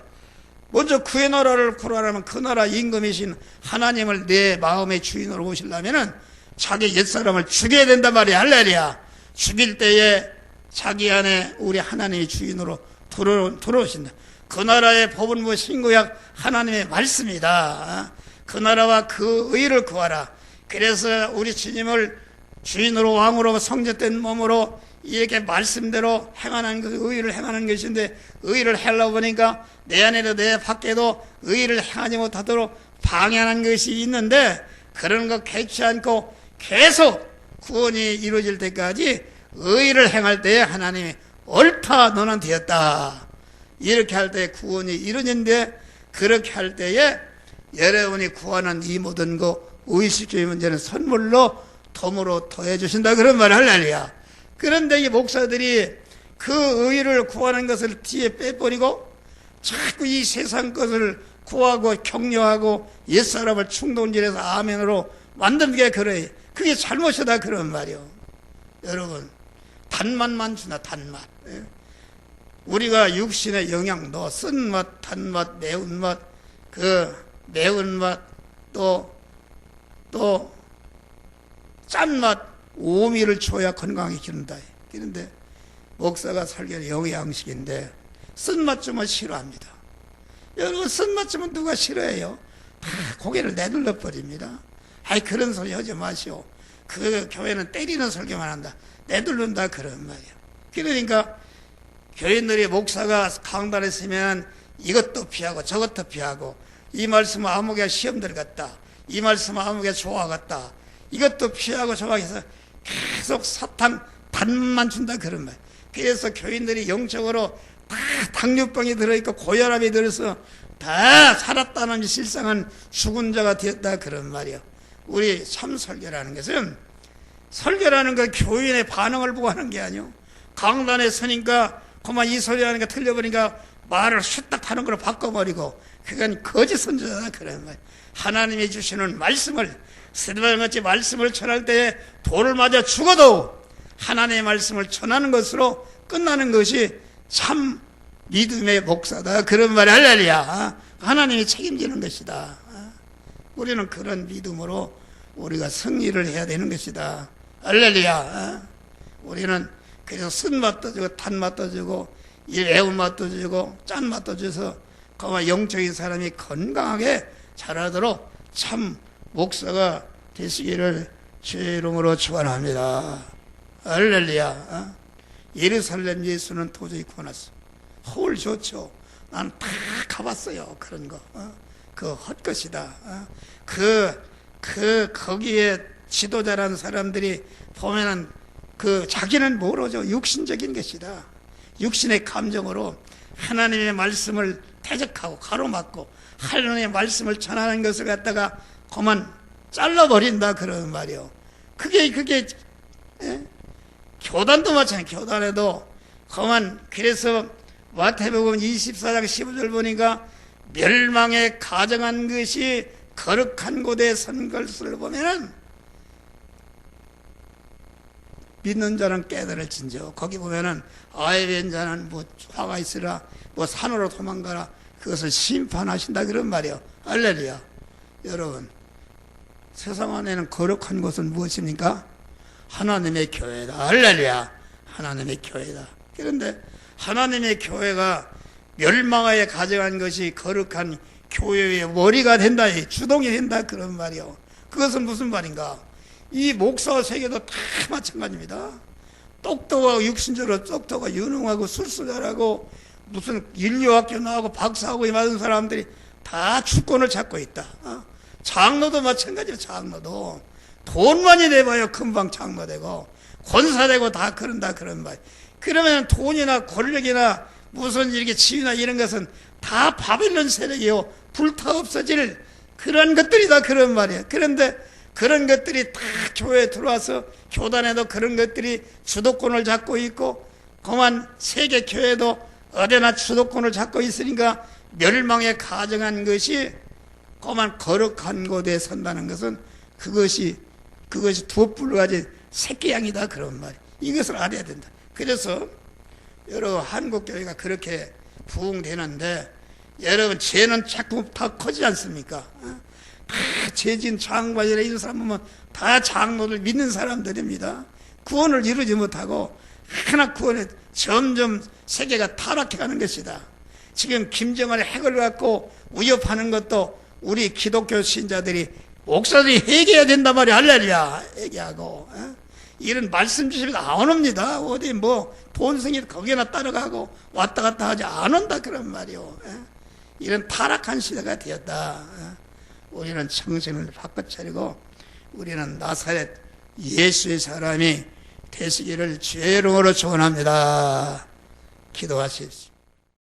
먼저 그의 나라를 구하라면 그 나라 임금이신 하나님을 내 마음의 주인으로 모시려면은 자기 옛사람을 죽여야 된단 말이야. 할렐루야. 죽일 때에 자기 안에 우리 하나님의 주인으로 들어오신다. 그 나라의 법은 뭐 신구약 하나님의 말씀이다. 그 나라와 그 의를 구하라. 그래서 우리 주님을 주인으로 왕으로 성전된 몸으로 이렇게 말씀대로 행하는 그 의를 행하는 것인데 의를 하려고 보니까 내 안에도 내 밖에도 의를 행하지 못하도록 방해하는 것이 있는데 그런 거 개치 않고 계속 구원이 이루어질 때까지 의를 행할 때에 하나님이 옳다 너는 되었다 이렇게 할 때 구원이 이루어지는데 그렇게 할 때에 여러분이 구하는 이 모든 거 의식주의 문제는 선물로 덤으로 더해 주신다 그런 말을 할렐루야. 그런데 이 목사들이 그 의를 구하는 것을 뒤에 빼버리고 자꾸 이 세상 것을 구하고 격려하고 옛사람을 충동질해서 아멘으로 만드는 게 그래. 그게 잘못이다 그런 말이요. 여러분 단맛만 주나 단맛. 우리가 육신의 영양도 쓴맛, 단맛, 매운맛, 그 매운맛 또 짠맛, 오미를 줘야 건강하게 기른다. 그런데 목사가 설교는 영양식인데 쓴맛 주면 싫어합니다. 여러분 쓴맛 주면 누가 싫어해요? 다 고개를 내둘러 버립니다. 그런 소리 하지 마시오. 그 교회는 때리는 설교만 한다. 내둘른다 그런 말이야. 그러니까 교인들이 목사가 강단에 서면 이것도 피하고 저것도 피하고 이 말씀은 아무개 시험 들어갔다. 이 말씀은 아무개 좋아갔다. 이것도 피하고 저하게서 계속 사탕 단만 준다 그런 말. 그래서 교인들이 영적으로 다 당뇨병이 들어있고 고혈압이 들어서 다 살았다는 실상은 죽은 자가 되었다 그런 말이요. 우리 참 설교라는 것은 설교라는 건 교인의 반응을 보고 하는 게 아니요. 강단에 서니까 그만 이 소리 하니까 틀려버리니까 말을 휘딱 하는 걸로 바꿔버리고 그건 거짓 선지자다 그런 말. 하나님이 주시는 말씀을 스테반같이 말씀을 전할 때에 돌을 맞아 죽어도 하나님의 말씀을 전하는 것으로 끝나는 것이 참 믿음의 목사다 그런 말이 할렐루야. 하나님이 책임지는 것이다. 우리는 그런 믿음으로 우리가 승리를 해야 되는 것이다. 할렐루야. 우리는 그래서 쓴맛도 주고 단맛도 주고 매운맛도 주고 짠맛도 줘서 그만 영적인 사람이 건강하게 자라도록 참 목사가 되시기를 주의 이름으로 축원합니다. 할렐루야. 예루살렘 예수는 도저히 구원했어. 홀 좋죠. 난 다 가봤어요. 그런 거. 그 헛것이다. 거기에 지도자라는 사람들이 보면은 자기는 모르죠. 육신적인 것이다. 육신의 감정으로 하나님의 말씀을 대적하고 가로막고 하나님의 말씀을 전하는 것을 갖다가 그만 잘라버린다 그런 말이요. 그게 교단도 마찬가지. 교단에도 그만 그래서 마태복음 24장 15절 보니까 멸망에 가정한 것이 거룩한 곳에 선 것을 보면은 믿는 자는 깨달을진저 거기 보면은 아에 된 자는 뭐 화가 있으라 뭐 산으로 도망가라 그것을 심판하신다 그런 말이요. 할렐루야. 여러분 세상 안에는 거룩한 곳은 무엇입니까? 하나님의 교회다. 할렐루야. 하나님의 교회다. 그런데 하나님의 교회가 멸망하에 가져간 것이 거룩한 교회의 머리가 된다, 주동이 된다 그런 말이요. 그것은 무슨 말인가? 이 목사와 세계도 다 마찬가지입니다. 똑똑하고 육신적으로 똑똑하고 유능하고 술수잘하고 무슨 인류학교 나오고 박사하고 많은 사람들이 다 주권을 잡고 있다. 장로도 마찬가지로 장로도 돈만이 내봐요. 금방 장로 되고 권사 되고 다 그런다 그런 말. 그러면 돈이나 권력이나 무슨 이렇게 지위나 이런 것은 다 바벨론 세력이요. 불타 없어질 그런 것들이다 그런 말이에요. 그런데 그런 것들이 다 교회에 들어와서 교단에도 그런 것들이 주도권을 잡고 있고 그만 세계 교회도 어디나 주도권을 잡고 있으니까 멸망에 가정한 것이 그만 거룩한 곳에 선다는 것은 그것이 두어불로 가진 새끼양이다 그런 말. 이것을 알아야 된다. 그래서 여러분 한국교회가 그렇게 부흥되는데 여러분 죄는 자꾸 다 커지지 않습니까? 다 죄진 장관이나 이런 사람 보면 다 장로를 믿는 사람들입니다. 구원을 이루지 못하고 하나 구원에 점점 세계가 타락해가는 것이다. 지금 김정은의 핵을 갖고 위협하는 것도 우리 기독교 신자들이 목사들이 회개해야 된단 말이야. 할렐루야. 회개하고 이런 말씀 주시면 안 옵니다. 어디 뭐 본성이 거기나 따라가고 왔다 갔다 하지 안 온다 그런 말이요. 이런 타락한 시대가 되었다. 우리는 정신을 바꿔 차리고 우리는 나사렛 예수의 사람이 되시기를 주의 이름으로 축원합니다. 기도하십시오.